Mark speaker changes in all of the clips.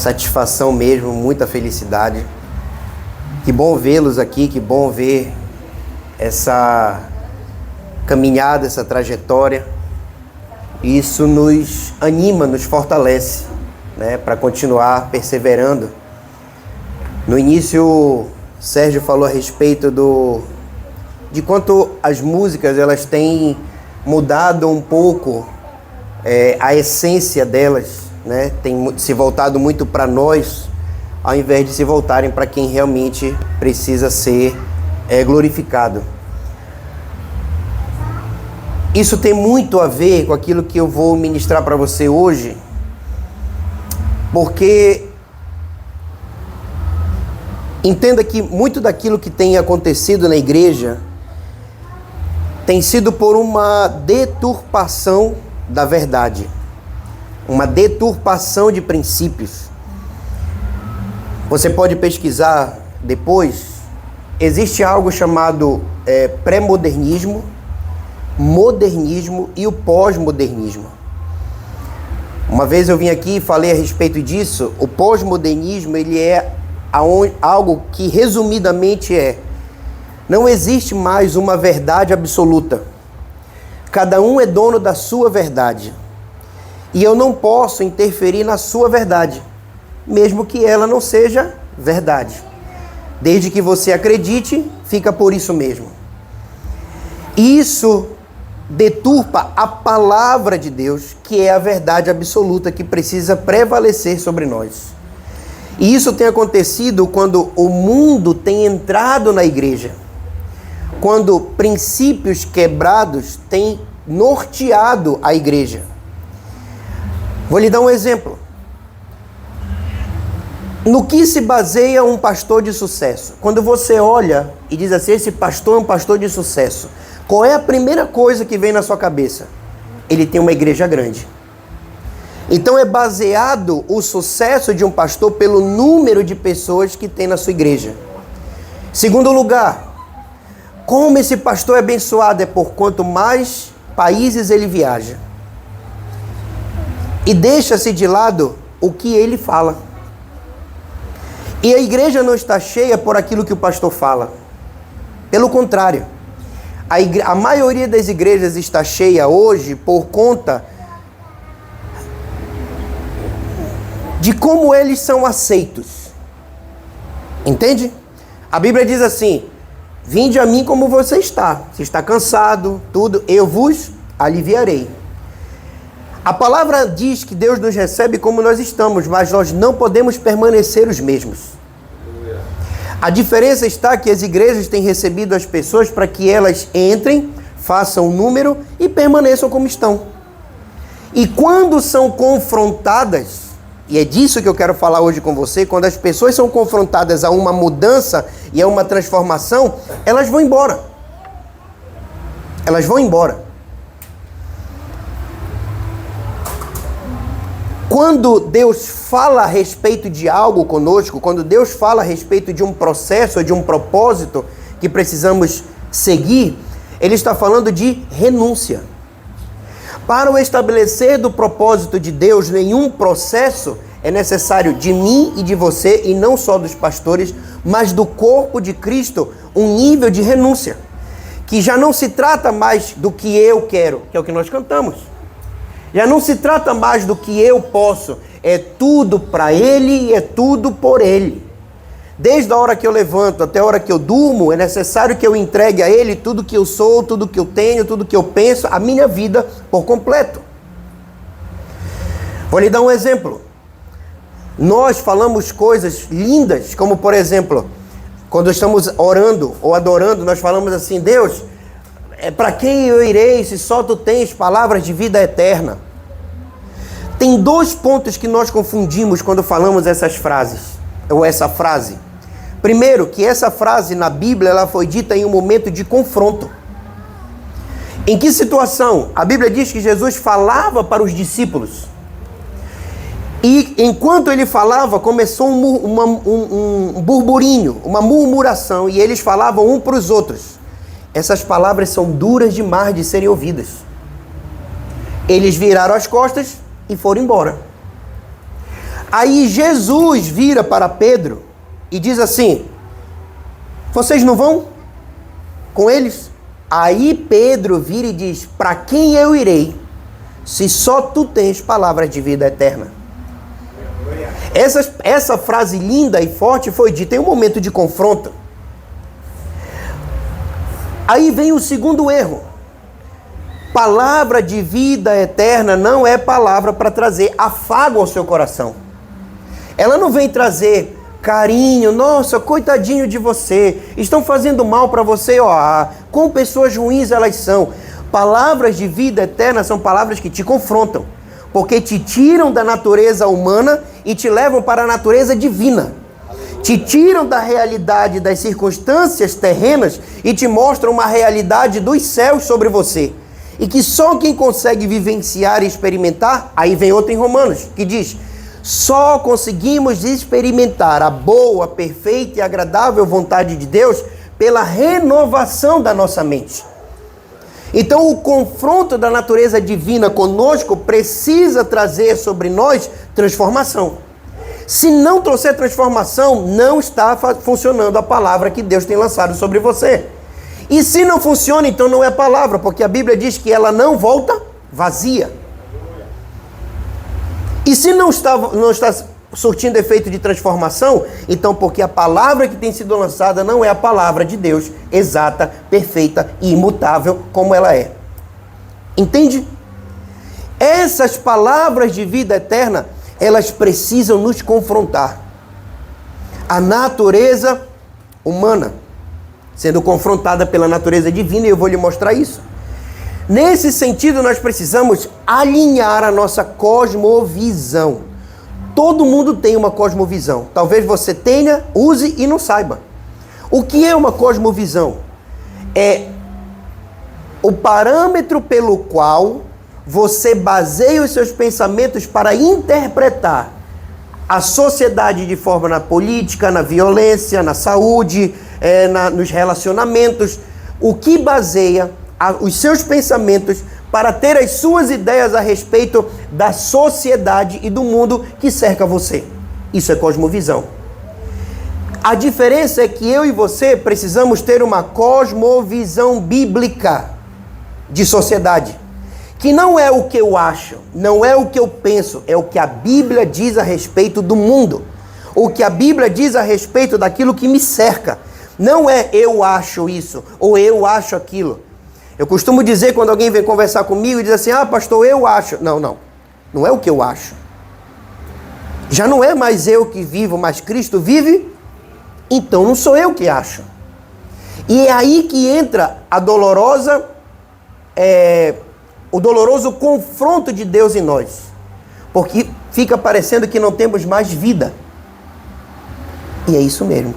Speaker 1: satisfação mesmo, muita felicidade. Que bom vê-los aqui, que bom ver essa caminhada, essa trajetória. Isso nos anima, nos fortalece, né, para continuar perseverando. No início, Sérgio falou a respeito de quanto as músicas elas têm mudado um pouco a essência delas, né? Tem se voltado muito para nós, ao invés de se voltarem para quem realmente precisa ser glorificado. Isso tem muito a ver com aquilo que eu vou ministrar para você hoje, porque entenda que muito daquilo que tem acontecido na igreja tem sido por uma deturpação da verdade, uma deturpação de princípios. Você pode pesquisar depois. Existe algo chamado pré-modernismo, modernismo e o pós-modernismo. Uma vez eu vim aqui e falei a respeito disso. O pós-modernismo, ele é algo que resumidamente não existe mais uma verdade absoluta. Cada um é dono da sua verdade. E eu não posso interferir na sua verdade, mesmo que ela não seja verdade. Desde que você acredite, fica por isso mesmo. Isso deturpa a palavra de Deus, que é a verdade absoluta que precisa prevalecer sobre nós. E isso tem acontecido quando o mundo tem entrado na igreja, quando princípios quebrados têm norteado a igreja. Vou lhe dar um exemplo. No que se baseia um pastor de sucesso? Quando você olha e diz assim, esse pastor é um pastor de sucesso, qual é a primeira coisa que vem na sua cabeça? Ele tem uma igreja grande. Então é baseado o sucesso de um pastor pelo número de pessoas que tem na sua igreja. Segundo lugar, como esse pastor é abençoado? É por quanto mais países ele viaja. E deixa-se de lado o que ele fala. E a igreja não está cheia por aquilo que o pastor fala. Pelo contrário, a maioria das igrejas está cheia hoje por conta de como eles são aceitos. Entende? A Bíblia diz assim, vinde a mim como você está. Se está cansado, tudo, eu vos aliviarei. A palavra diz que Deus nos recebe como nós estamos, mas nós não podemos permanecer os mesmos. A diferença está que as igrejas têm recebido as pessoas para que elas entrem, façam um número e permaneçam como estão. E quando são confrontadas, e é disso que eu quero falar hoje com você, quando as pessoas são confrontadas a uma mudança e a uma transformação, elas vão embora. Elas vão embora. Quando Deus fala a respeito de algo conosco, quando Deus fala a respeito de um processo, de um propósito que precisamos seguir, Ele está falando de renúncia. Para o estabelecer do propósito de Deus, nenhum processo é necessário de mim e de você, e não só dos pastores, mas do corpo de Cristo, um nível de renúncia, que já não se trata mais do que eu quero, que é o que nós cantamos. Já não se trata mais do que eu posso, é tudo para Ele e é tudo por Ele. Desde a hora que eu levanto até a hora que eu durmo, é necessário que eu entregue a Ele tudo que eu sou, tudo que eu tenho, tudo que eu penso, a minha vida por completo. Vou lhe dar um exemplo. Nós falamos coisas lindas, como por exemplo, quando estamos orando ou adorando, nós falamos assim, Deus, para quem eu irei se só tu tens palavras de vida eterna? Tem dois pontos que nós confundimos quando falamos essas frases, ou essa frase. Primeiro, que essa frase na Bíblia ela foi dita em um momento de confronto. Em que situação? A Bíblia diz que Jesus falava para os discípulos. E enquanto ele falava, começou um burburinho, uma murmuração, e eles falavam um para os outros. Essas palavras são duras demais de serem ouvidas. Eles viraram as costas e foram embora. Aí Jesus vira para Pedro e diz assim: vocês não vão com eles? Aí Pedro vira e diz: para quem eu irei, se só tu tens palavras de vida eterna? Essa frase linda e forte foi dita em um momento de confronto. Aí vem o segundo erro. Palavra de vida eterna não é palavra para trazer afago ao seu coração. Ela não vem trazer carinho, nossa, coitadinho de você, estão fazendo mal para você, ó, com pessoas ruins elas são. Palavras de vida eterna são palavras que te confrontam, porque te tiram da natureza humana e te levam para a natureza divina. Te tiram da realidade das circunstâncias terrenas e te mostram uma realidade dos céus sobre você. E que só quem consegue vivenciar e experimentar, aí vem outro em Romanos, que diz: só conseguimos experimentar a boa, perfeita e agradável vontade de Deus pela renovação da nossa mente. Então o confronto da natureza divina conosco precisa trazer sobre nós transformação. Se não trouxer transformação, não está funcionando a palavra que Deus tem lançado sobre você. E se não funciona, então não é palavra, porque a Bíblia diz que ela não volta vazia. E se não está surtindo efeito de transformação, então porque a palavra que tem sido lançada não é a palavra de Deus, exata, perfeita e imutável como ela é. Entende? Essas palavras de vida eterna, elas precisam nos confrontar. A natureza humana sendo confrontada pela natureza divina, e eu vou lhe mostrar isso. Nesse sentido, nós precisamos alinhar a nossa cosmovisão. Todo mundo tem uma cosmovisão. Talvez você tenha, use e não saiba. O que é uma cosmovisão? É o parâmetro pelo qual você baseia os seus pensamentos para interpretar a sociedade de forma na política, na violência, na saúde, nos relacionamentos. O que baseia os seus pensamentos para ter as suas ideias a respeito da sociedade e do mundo que cerca você. Isso é cosmovisão. A diferença é que eu e você precisamos ter uma cosmovisão bíblica de sociedade, que não é o que eu acho, não é o que eu penso, é o que a Bíblia diz a respeito do mundo, o que a Bíblia diz a respeito daquilo que me cerca. Não é eu acho isso, ou eu acho aquilo. Eu costumo dizer, quando alguém vem conversar comigo e diz assim: ah, pastor, eu acho. Não é o que eu acho. Já não é mais eu que vivo, mas Cristo vive. Então não sou eu que acho. E é aí que entra a o doloroso confronto de Deus em nós. Porque fica parecendo que não temos mais vida. E é isso mesmo.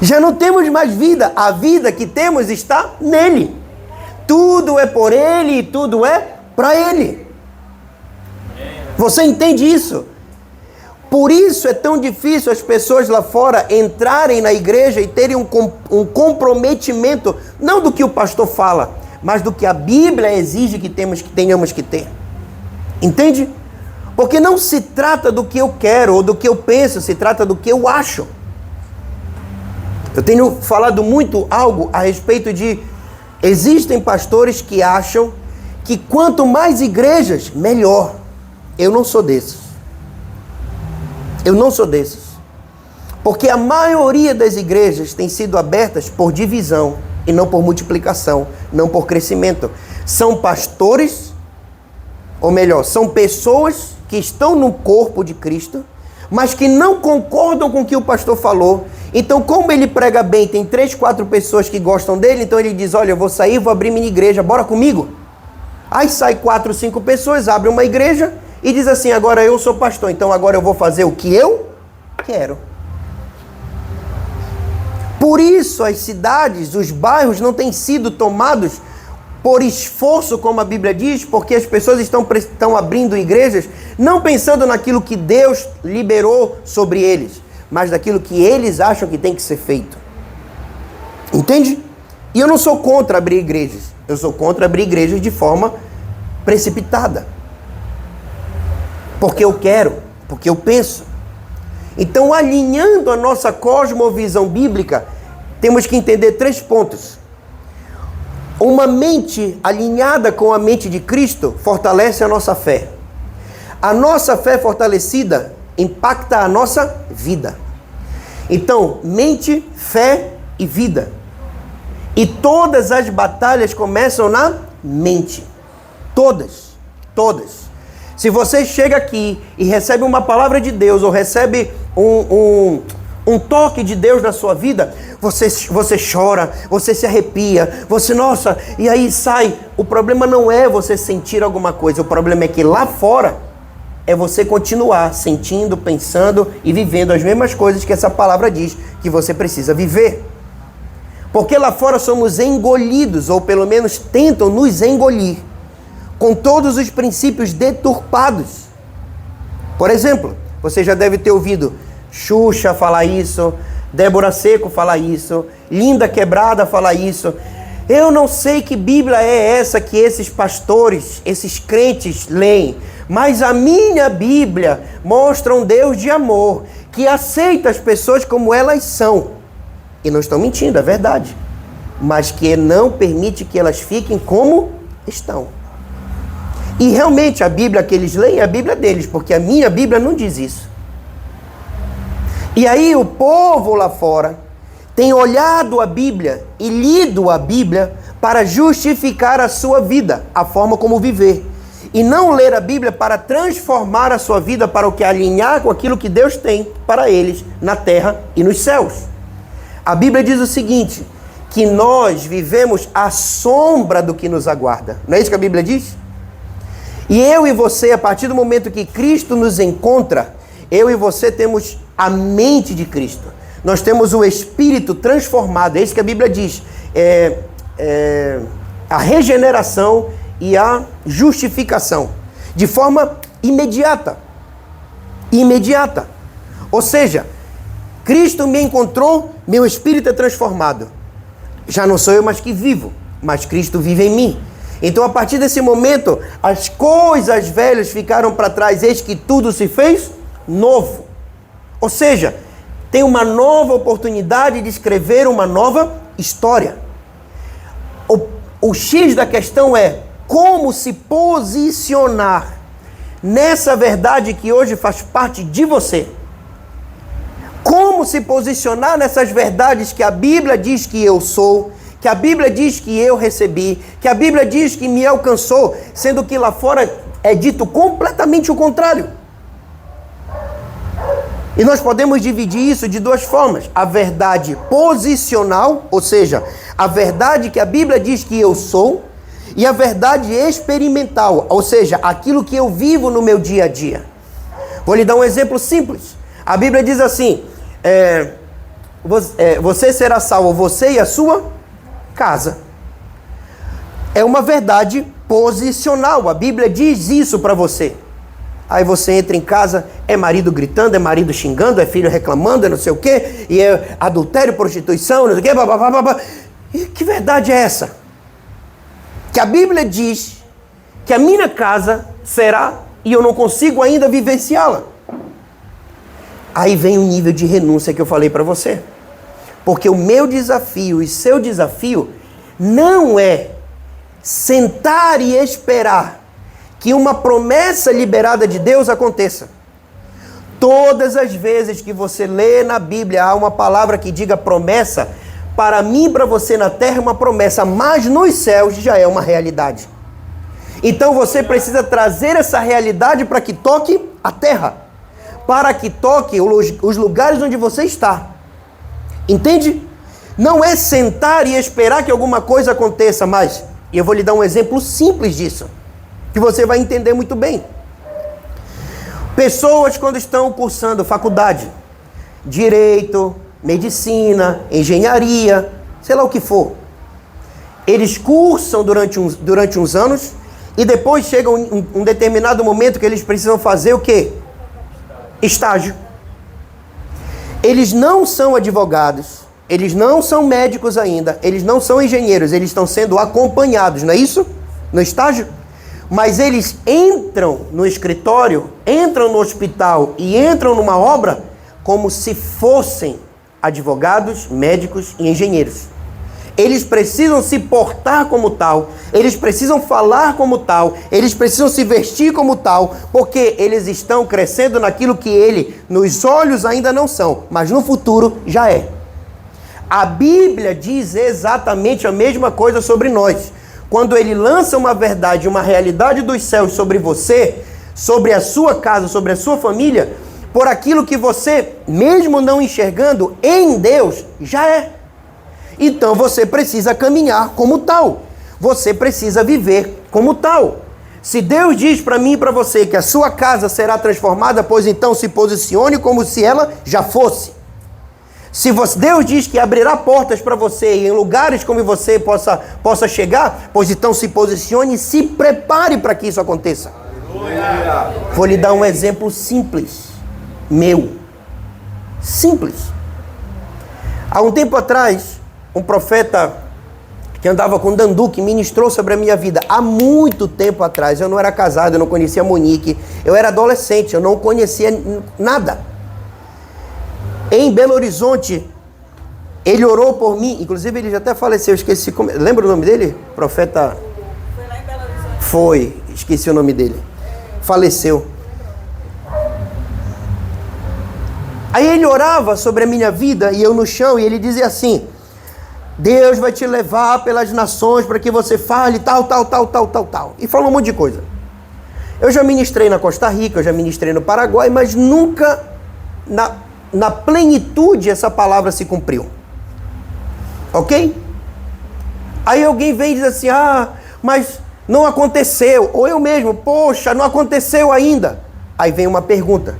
Speaker 1: Já não temos mais vida. A vida que temos está nele. Tudo é por ele e tudo é para ele. Você entende isso? Por isso é tão difícil as pessoas lá fora entrarem na igreja e terem um comprometimento, não do que o pastor fala, mas do que a Bíblia exige que tenhamos que ter. Entende? Porque não se trata do que eu quero ou do que eu penso, se trata do que eu acho. Eu tenho falado muito algo a respeito de... Existem pastores que acham que quanto mais igrejas, melhor. Eu não sou desses. Eu não sou desses. Porque a maioria das igrejas tem sido abertas por divisão e não por multiplicação, não por crescimento. São pastores, ou melhor, são pessoas que estão no corpo de Cristo, mas que não concordam com o que o pastor falou. Então, como ele prega bem, tem 3, 4 pessoas que gostam dele, então ele diz: olha, eu vou sair, vou abrir minha igreja, bora comigo? Aí sai 4, 5 pessoas, abre uma igreja e diz assim: agora eu sou pastor, então agora eu vou fazer o que eu quero. Por isso as cidades, os bairros não têm sido tomados por esforço, como a Bíblia diz, porque as pessoas estão abrindo igrejas não pensando naquilo que Deus liberou sobre eles, mas daquilo que eles acham que tem que ser feito. Entende? E eu não sou contra abrir igrejas. Eu sou contra abrir igrejas de forma precipitada. porque eu quero, porque eu penso. Então, alinhando a nossa cosmovisão bíblica, temos que entender 3 pontos. Uma mente alinhada com a mente de Cristo fortalece a nossa fé. A nossa fé fortalecida impacta a nossa vida. Então, mente, fé e vida. E todas as batalhas começam na mente. Todas. Se você chega aqui e recebe uma palavra de Deus ou recebe um toque de Deus na sua vida, você chora, você se arrepia, nossa, e aí sai. O problema não é você sentir alguma coisa, o problema é que lá fora é você continuar sentindo, pensando e vivendo as mesmas coisas que essa palavra diz que você precisa viver. Porque lá fora somos engolidos, ou pelo menos tentam nos engolir, com todos os princípios deturpados. Por exemplo, você já deve ter ouvido Xuxa falar isso, Débora Seco falar isso, Linda Quebrada falar isso. Eu não sei que Bíblia é essa que esses pastores, esses crentes leem, mas a minha Bíblia mostra um Deus de amor, que aceita as pessoas como elas são. E não estão mentindo, é verdade. Mas que não permite que elas fiquem como estão. E realmente a Bíblia que eles leem é a Bíblia deles, porque a minha Bíblia não diz isso. E aí o povo lá fora tem olhado a Bíblia e lido a Bíblia para justificar a sua vida, a forma como viver. E não ler a Bíblia para transformar a sua vida para o que alinhar com aquilo que Deus tem para eles na terra e nos céus. A Bíblia diz o seguinte, que nós vivemos à sombra do que nos aguarda. Não é isso que a Bíblia diz? E eu e você, a partir do momento que Cristo nos encontra, eu e você temos a mente de Cristo. Nós temos o Espírito transformado. É isso que a Bíblia diz. A regeneração e a justificação. De forma imediata. Imediata. Ou seja, Cristo me encontrou, meu espírito é transformado. Já não sou eu mais que vivo, mas Cristo vive em mim. Então, a partir desse momento, as coisas velhas ficaram para trás, eis que tudo se fez novo. Ou seja, tem uma nova oportunidade de escrever uma nova história. O X da questão é como se posicionar nessa verdade que hoje faz parte de você. Como se posicionar nessas verdades que a Bíblia diz que eu sou, que a Bíblia diz que eu recebi, que a Bíblia diz que me alcançou, sendo que lá fora é dito completamente o contrário. E nós podemos dividir isso de 2 formas. A verdade posicional, ou seja, a verdade que a Bíblia diz que eu sou, e a verdade experimental, ou seja, aquilo que eu vivo no meu dia a dia. Vou lhe dar um exemplo simples. A Bíblia diz assim, você será salvo, você e a sua casa. É uma verdade posicional, a Bíblia diz isso para você. Aí você entra em casa, é marido gritando, é marido xingando, é filho reclamando, é não sei o quê, e é adultério, prostituição, não sei o quê, babá. E que verdade é essa? Que a Bíblia diz que a minha casa será, e eu não consigo ainda vivenciá-la. Aí vem o nível de renúncia que eu falei para você. Porque o meu desafio e seu desafio não é sentar e esperar que uma promessa liberada de Deus aconteça. Todas as vezes que você lê na Bíblia há uma palavra que diga promessa, para mim e para você na terra é uma promessa, mas nos céus já é uma realidade. Então você precisa trazer essa realidade para que toque a terra, para que toque os lugares onde você está. Entende? Não é sentar e esperar que alguma coisa aconteça, mas eu vou lhe dar um exemplo simples disso, que você vai entender muito bem. Pessoas quando estão cursando faculdade, direito, medicina, engenharia, sei lá o que for, eles cursam durante uns anos e depois chega um determinado momento que eles precisam fazer o quê? Estágio. Eles não são advogados, eles não são médicos ainda, eles não são engenheiros, eles estão sendo acompanhados, não é isso? No estágio? Mas eles entram no escritório, entram no hospital e entram numa obra como se fossem advogados, médicos e engenheiros. Eles precisam se portar como tal, eles precisam falar como tal, eles precisam se vestir como tal, porque eles estão crescendo naquilo que ele, nos olhos, ainda não são, mas no futuro já é. A Bíblia diz exatamente a mesma coisa sobre nós. Quando ele lança uma verdade, uma realidade dos céus sobre você, sobre a sua casa, sobre a sua família, por aquilo que você, mesmo não enxergando, em Deus, já é. Então você precisa caminhar como tal. Você precisa viver como tal. Se Deus diz para mim e para você que a sua casa será transformada, pois então se posicione como se ela já fosse. Se Deus diz que abrirá portas para você e em lugares como você possa chegar, pois então se posicione e se prepare para que isso aconteça. Aleluia. Vou lhe dar um exemplo simples, meu. Simples. Há um tempo atrás, um profeta que andava com Dandu, que ministrou sobre a minha vida. Há muito tempo atrás, eu não era casado, eu não conhecia Monique, eu era adolescente, eu não conhecia nada. Em Belo Horizonte, ele orou por mim, inclusive ele já até faleceu, esqueci, lembra o nome dele? Profeta...
Speaker 2: Foi lá em Belo Horizonte.
Speaker 1: Foi, esqueci o nome dele. Faleceu. Aí ele orava sobre a minha vida, e eu no chão, e ele dizia assim: Deus vai te levar pelas nações para que você fale tal. E falou um monte de coisa. Eu já ministrei na Costa Rica, eu já ministrei no Paraguai, mas nunca na plenitude essa palavra se cumpriu. Ok? Aí alguém vem e diz assim: mas não aconteceu. Ou eu mesmo: poxa, não aconteceu ainda. Aí vem uma pergunta: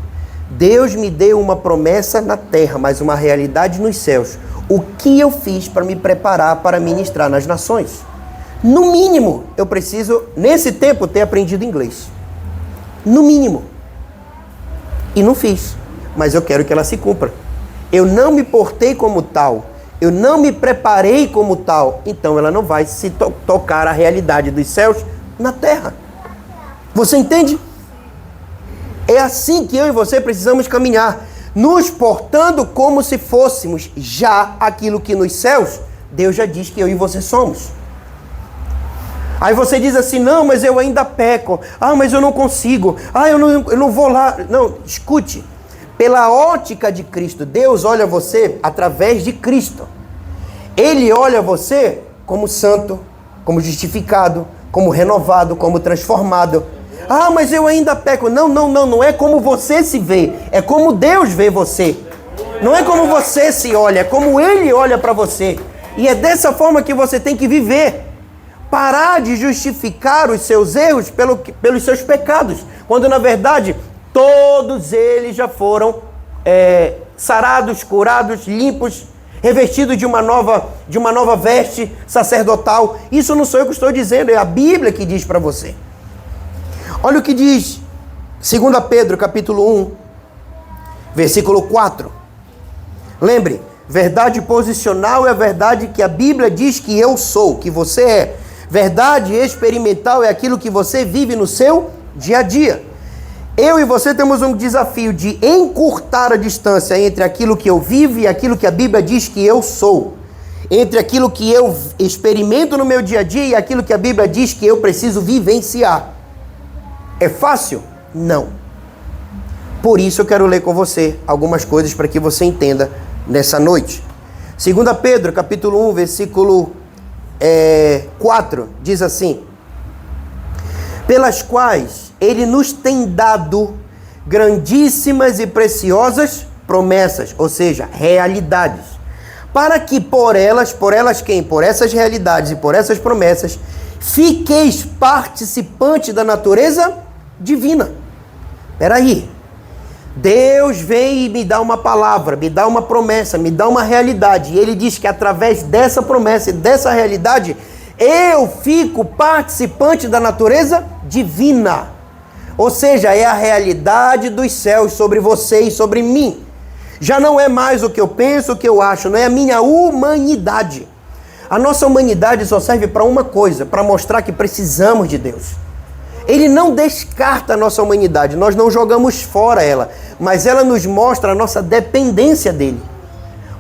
Speaker 1: Deus me deu uma promessa na terra, mas uma realidade nos céus. O que eu fiz para me preparar para ministrar nas nações? No mínimo, eu preciso, nesse tempo, ter aprendido inglês. No mínimo. E não fiz. Mas eu quero que ela se cumpra. Eu não me portei como tal. Eu não me preparei como tal. Então ela não vai se tocar a realidade dos céus na terra. Você entende? É assim que eu e você precisamos caminhar, nos portando como se fôssemos já aquilo que nos céus Deus já diz que eu e você somos. Aí você diz assim: não, mas eu ainda peco, mas eu não consigo, eu não vou lá. Não, escute, pela ótica de Cristo, Deus olha você através de Cristo. Ele olha você como santo, como justificado, como renovado, como transformado. Mas eu ainda peco. Não é como você se vê, é como Deus vê você. Não é como você se olha, é como Ele olha para você. E é dessa forma que você tem que viver. Parar de justificar os seus erros pelos seus pecados, quando na verdade todos eles já foram sarados, curados, limpos, revestidos de uma nova veste sacerdotal. Isso não sou eu que estou dizendo, é a Bíblia que diz para você. Olha o que diz 2 Pedro, capítulo 1, versículo 4. Lembre, verdade posicional é a verdade que a Bíblia diz que eu sou, que você é. Verdade experimental é aquilo que você vive no seu dia a dia. Eu e você temos um desafio de encurtar a distância entre aquilo que eu vivo e aquilo que a Bíblia diz que eu sou. Entre aquilo que eu experimento no meu dia a dia e aquilo que a Bíblia diz que eu preciso vivenciar. É fácil? Não. Por isso eu quero ler com você algumas coisas para que você entenda nessa noite. 2 Pedro, capítulo 1, versículo 4, diz assim: pelas quais ele nos tem dado grandíssimas e preciosas promessas, ou seja, realidades, para que por elas quem? Por essas realidades e por essas promessas, fiqueis participantes da natureza divina. Peraí, Deus vem e me dá uma palavra, me dá uma promessa, me dá uma realidade, e Ele diz que através dessa promessa e dessa realidade, eu fico participante da natureza divina. Ou seja, é a realidade dos céus sobre você e sobre mim. Já não é mais o que eu penso, o que eu acho, não é a minha humanidade. A nossa humanidade só serve para uma coisa, para mostrar que precisamos de Deus. Ele não descarta a nossa humanidade, nós não jogamos fora ela, mas ela nos mostra a nossa dependência dele.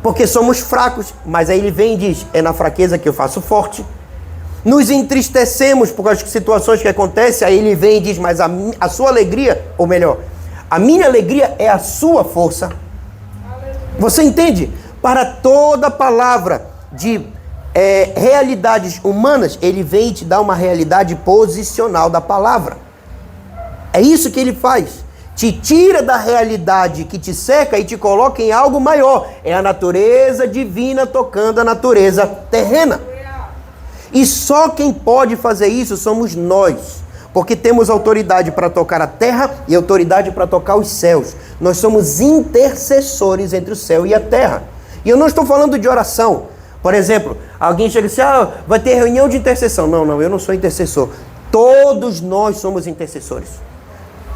Speaker 1: Porque somos fracos, mas aí ele vem e diz, é na fraqueza que eu faço forte. Nos entristecemos por as situações que acontecem, aí ele vem e diz, mas a sua alegria, ou melhor, a minha alegria é a sua força. Você entende? Para toda palavra de realidades humanas, ele vem e te dá uma realidade posicional da palavra. É isso que ele faz. Te tira da realidade que te cerca e te coloca em algo maior. É a natureza divina tocando a natureza terrena. E só quem pode fazer isso somos nós. Porque temos autoridade para tocar a terra e autoridade para tocar os céus. Nós somos intercessores entre o céu e a terra. E eu não estou falando de oração. Por exemplo, alguém chega e diz, vai ter reunião de intercessão. Não, eu não sou intercessor. Todos nós somos intercessores.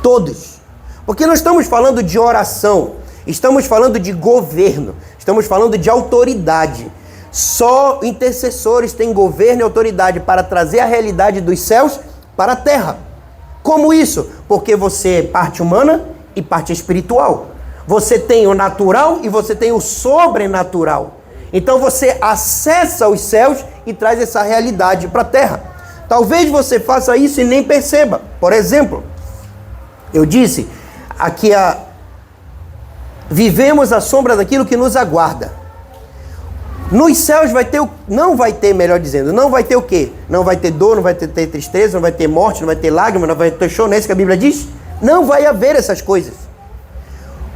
Speaker 1: Todos. Porque nós estamos falando de oração. Estamos falando de governo. Estamos falando de autoridade. Só intercessores têm governo e autoridade para trazer a realidade dos céus para a terra. Como isso? Porque você é parte humana e parte espiritual. Você tem o natural e você tem o sobrenatural. Então você acessa os céus e traz essa realidade para a terra. Talvez você faça isso e nem perceba. Por exemplo, eu disse aqui vivemos à sombra daquilo que nos aguarda. Nos céus não vai ter, melhor dizendo, não vai ter o quê? Não vai ter dor, não vai ter tristeza, não vai ter morte, não vai ter lágrima, não vai ter choro, não é isso que a Bíblia diz? Não vai haver essas coisas.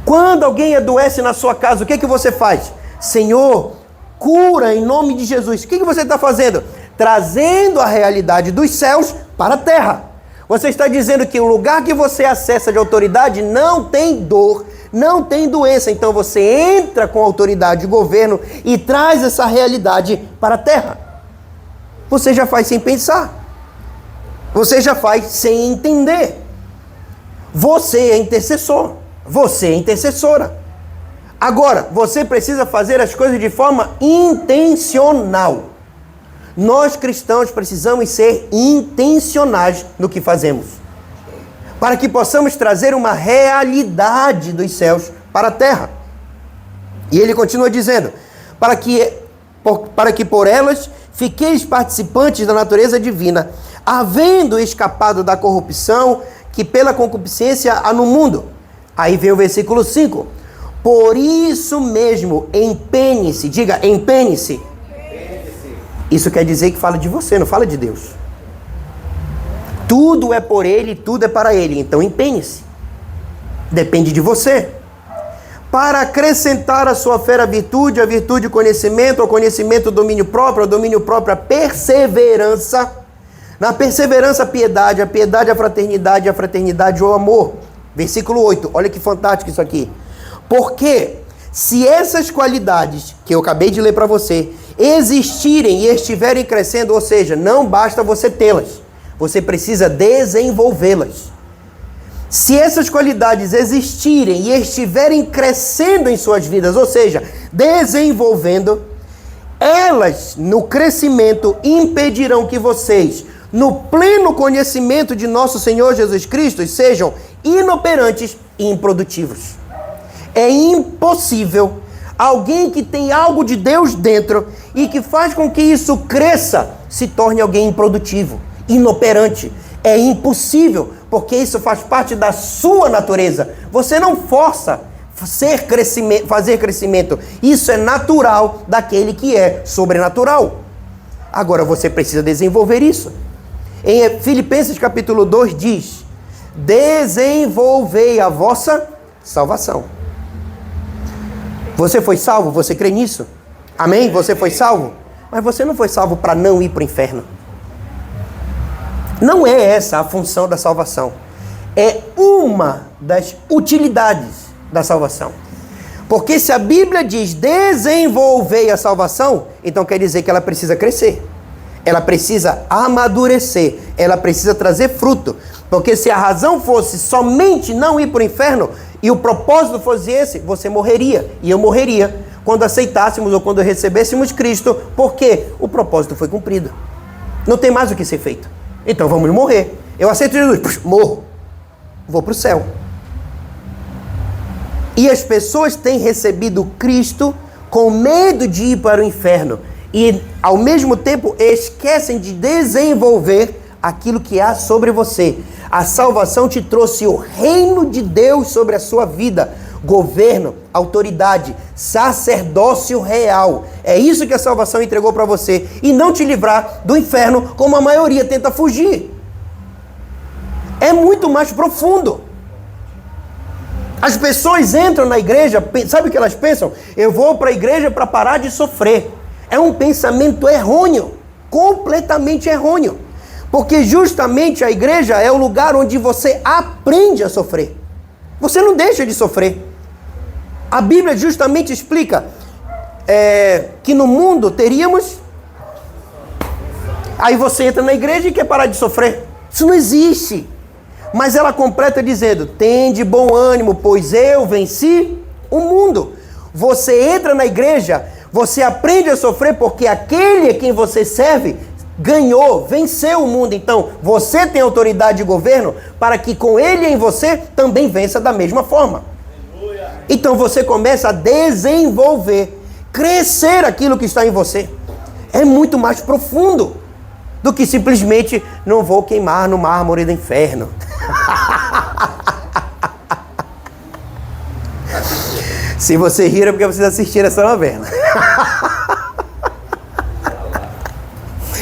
Speaker 1: Quando alguém adoece na sua casa, o que você faz? Senhor, cura em nome de Jesus. O que você está fazendo? Trazendo a realidade dos céus para a terra. Você está dizendo que o lugar que você acessa de autoridade não tem dor, não tem doença. Então você entra com autoridade de governo e traz essa realidade para a terra. Você já faz sem pensar. Você já faz sem entender. Você é intercessor. Você é intercessora. Agora, você precisa fazer as coisas de forma intencional. Nós cristãos precisamos ser intencionais no que fazemos, para que possamos trazer uma realidade dos céus para a terra. E ele continua dizendo, para que por elas fiqueis participantes da natureza divina, havendo escapado da corrupção que pela concupiscência há no mundo. Aí vem o versículo 5. Por isso mesmo, empenhe-se. Diga, empenhe-se. Isso quer dizer que fala de você, não fala de Deus. Tudo é por Ele, tudo é para Ele. Então empenhe-se. Depende de você. Para acrescentar a sua fé a virtude conhecimento, ao conhecimento domínio próprio, ao domínio próprio a perseverança. Na perseverança a piedade a fraternidade o amor. Versículo 8, olha que fantástico isso aqui. Porque se essas qualidades que eu acabei de ler para você existirem e estiverem crescendo, ou seja, não basta você tê-las, você precisa desenvolvê-las. Se essas qualidades existirem e estiverem crescendo em suas vidas, ou seja, desenvolvendo, elas no crescimento impedirão que vocês, no pleno conhecimento de nosso Senhor Jesus Cristo, sejam inoperantes e improdutivos. É impossível alguém que tem algo de Deus dentro e que faz com que isso cresça, se torne alguém improdutivo, inoperante. É impossível, porque isso faz parte da sua natureza. Você não força fazer crescimento. Isso é natural daquele que é sobrenatural. Agora você precisa desenvolver isso. Em Filipenses capítulo 2 diz: desenvolvei a vossa salvação. Você foi salvo? Você crê nisso? Amém? Você foi salvo? Mas você não foi salvo para não ir para o inferno. Não é essa a função da salvação. É uma das utilidades da salvação. Porque se a Bíblia diz desenvolvei a salvação, então quer dizer que ela precisa crescer. Ela precisa amadurecer. Ela precisa trazer fruto. Porque se a razão fosse somente não ir para o inferno, e o propósito fosse esse, você morreria, e eu morreria, quando aceitássemos ou quando recebêssemos Cristo, porque o propósito foi cumprido. Não tem mais o que ser feito. Então vamos morrer. Eu aceito Jesus, morro, vou para o céu. E as pessoas têm recebido Cristo com medo de ir para o inferno. E, ao mesmo tempo, esquecem de desenvolver aquilo que há sobre você. A salvação te trouxe o reino de Deus sobre a sua vida. Governo, autoridade, sacerdócio real. É isso que a salvação entregou para você. E não te livrar do inferno, como a maioria tenta fugir. É muito mais profundo. As pessoas entram na igreja, sabe o que elas pensam? Eu vou para a igreja para parar de sofrer. É um pensamento errôneo, completamente errôneo. Porque justamente a igreja é o lugar onde você aprende a sofrer. Você não deixa de sofrer. A Bíblia justamente explica que no mundo teríamos... Aí você entra na igreja e quer parar de sofrer. Isso não existe. Mas ela completa dizendo, tende bom ânimo, pois eu venci o mundo. Você entra na igreja, você aprende a sofrer porque aquele a quem você serve ganhou, venceu o mundo. Então, você tem autoridade de governo para que com ele em você também vença da mesma forma. Então, você começa a desenvolver, crescer aquilo que está em você. É muito mais profundo do que simplesmente não vou queimar no mármore do inferno. Se você rir é porque vocês assistiram essa novela.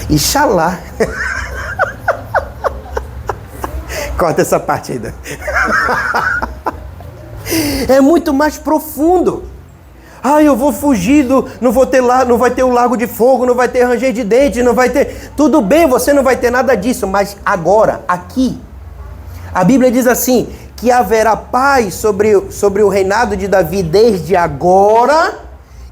Speaker 1: Ixalá. Corta essa parte aí. É muito mais profundo. Eu vou fugir não vou ter lá, não vai ter o lago de fogo, não vai ter ranger de dente, não vai ter... Tudo bem, você não vai ter nada disso, mas agora, aqui, a Bíblia diz assim, que haverá paz sobre o reinado de Davi desde agora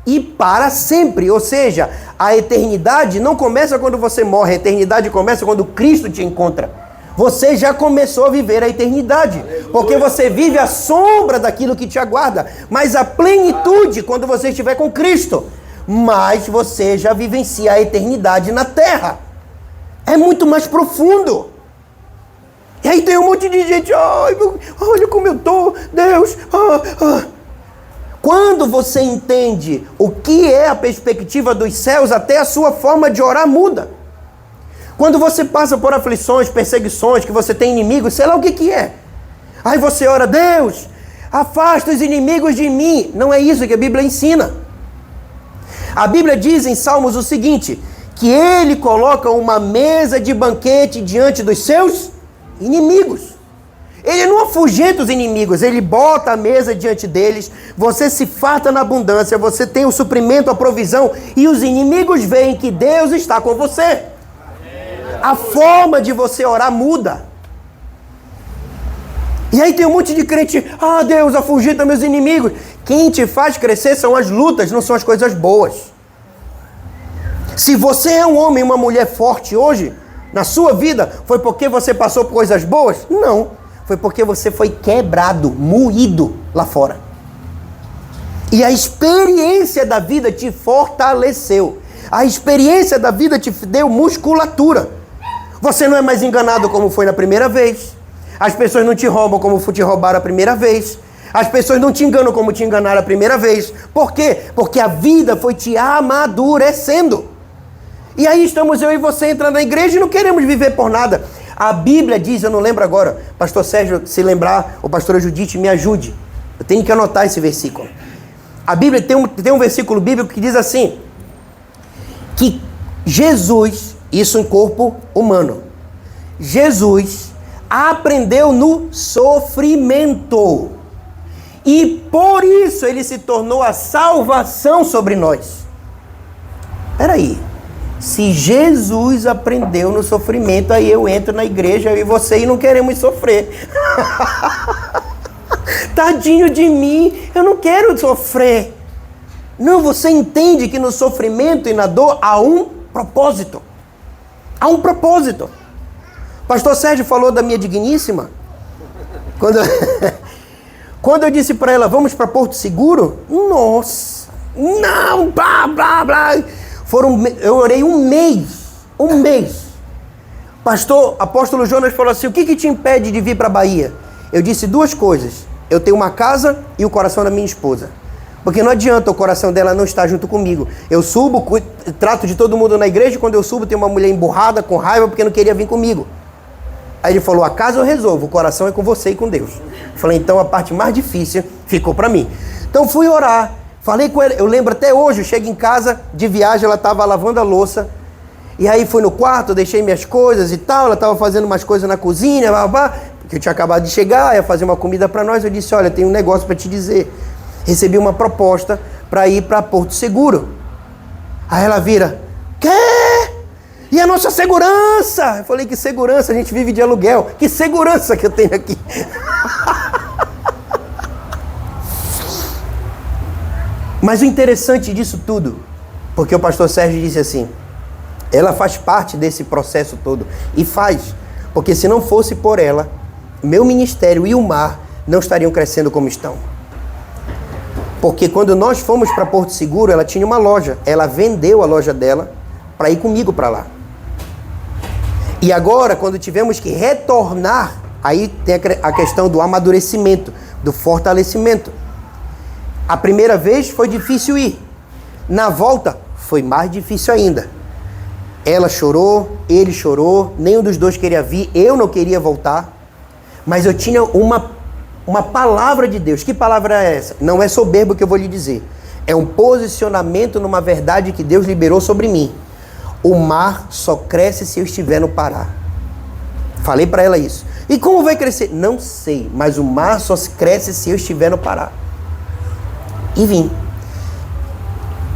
Speaker 1: e para sempre. Ou seja, a eternidade não começa quando você morre, a eternidade começa quando Cristo te encontra. Você já começou a viver a eternidade, porque você vive a sombra daquilo que te aguarda, mas a plenitude quando você estiver com Cristo. Mas você já vivencia a eternidade na terra. É muito mais profundo. E aí tem um monte de gente, olha como eu estou, Deus. Quando você entende o que é a perspectiva dos céus, até a sua forma de orar muda. Quando você passa por aflições, perseguições, que você tem inimigos, sei lá o que é. Aí você ora, Deus, afasta os inimigos de mim. Não é isso que a Bíblia ensina. A Bíblia diz em Salmos o seguinte, que ele coloca uma mesa de banquete diante dos seus inimigos. Ele não afugenta os inimigos, ele bota a mesa diante deles, você se farta na abundância, você tem o suprimento, a provisão, e os inimigos veem que Deus está com você. A forma de você orar muda. E aí tem um monte de crente, Deus, afugenta meus inimigos. Quem te faz crescer são as lutas, não são as coisas boas. Se você é um homem e uma mulher forte hoje, na sua vida, foi porque você passou por coisas boas? Não. Foi porque você foi quebrado, moído lá fora. E a experiência da vida te fortaleceu. A experiência da vida te deu musculatura. Você não é mais enganado como foi na primeira vez. As pessoas não te roubam como te roubaram a primeira vez. As pessoas não te enganam como te enganaram a primeira vez. Por quê? Porque a vida foi te amadurecendo. E aí estamos eu e você entrando na igreja e não queremos viver por nada. A Bíblia diz, eu não lembro agora, pastor Sérgio, se lembrar, ou pastora Judite, me ajude. Eu tenho que anotar esse versículo. A Bíblia tem um versículo bíblico que diz assim, que Jesus, isso em corpo humano, Jesus aprendeu no sofrimento. E por isso ele se tornou a salvação sobre nós. Peraí. Se Jesus aprendeu no sofrimento, aí eu entro na igreja, eu e você, e não queremos sofrer. Tadinho de mim, eu não quero sofrer. Não, você entende que no sofrimento e na dor há um propósito. Há um propósito. Pastor Sérgio falou da minha digníssima. Quando eu disse para ela, vamos para Porto Seguro? Nossa, não, blá, blá, blá. Eu orei um mês, Pastor, apóstolo Jonas falou assim, o que te impede de vir para a Bahia? Eu disse duas coisas. Eu tenho uma casa e o coração da minha esposa. Porque não adianta o coração dela não estar junto comigo. Eu subo, trato de todo mundo na igreja, quando eu subo tem uma mulher emburrada, com raiva, porque não queria vir comigo. Aí ele falou, a casa eu resolvo, o coração é com você e com Deus. Eu falei, então a parte mais difícil ficou para mim. Então fui orar, falei com ela, eu lembro até hoje, eu chego em casa, de viagem, ela estava lavando a louça, e aí fui no quarto, deixei minhas coisas e tal, ela estava fazendo umas coisas na cozinha, porque eu tinha acabado de chegar, ia fazer uma comida para nós, eu disse, olha, tem um negócio para te dizer. Recebi uma proposta para ir para Porto Seguro. Aí ela vira, quê? E a nossa segurança? Eu falei, que segurança? A gente vive de aluguel. Que segurança que eu tenho aqui? Mas o interessante disso tudo, porque o pastor Sérgio disse assim, ela faz parte desse processo todo. E faz, porque se não fosse por ela, meu ministério e o mar não estariam crescendo como estão. Porque quando nós fomos para Porto Seguro, ela tinha uma loja. Ela vendeu a loja dela para ir comigo para lá. E agora, quando tivemos que retornar, aí tem a questão do amadurecimento, do fortalecimento. A primeira vez foi difícil ir. Na volta, foi mais difícil ainda. Ela chorou, ele chorou, nenhum dos dois queria vir, eu não queria voltar. Mas eu tinha uma palavra de Deus. Que palavra é essa? Não é soberbo que eu vou lhe dizer. É um posicionamento numa verdade que Deus liberou sobre mim. O mar só cresce se eu estiver no Pará. Falei para ela isso. E como vai crescer? Não sei, mas o mar só cresce se eu estiver no Pará. E vim.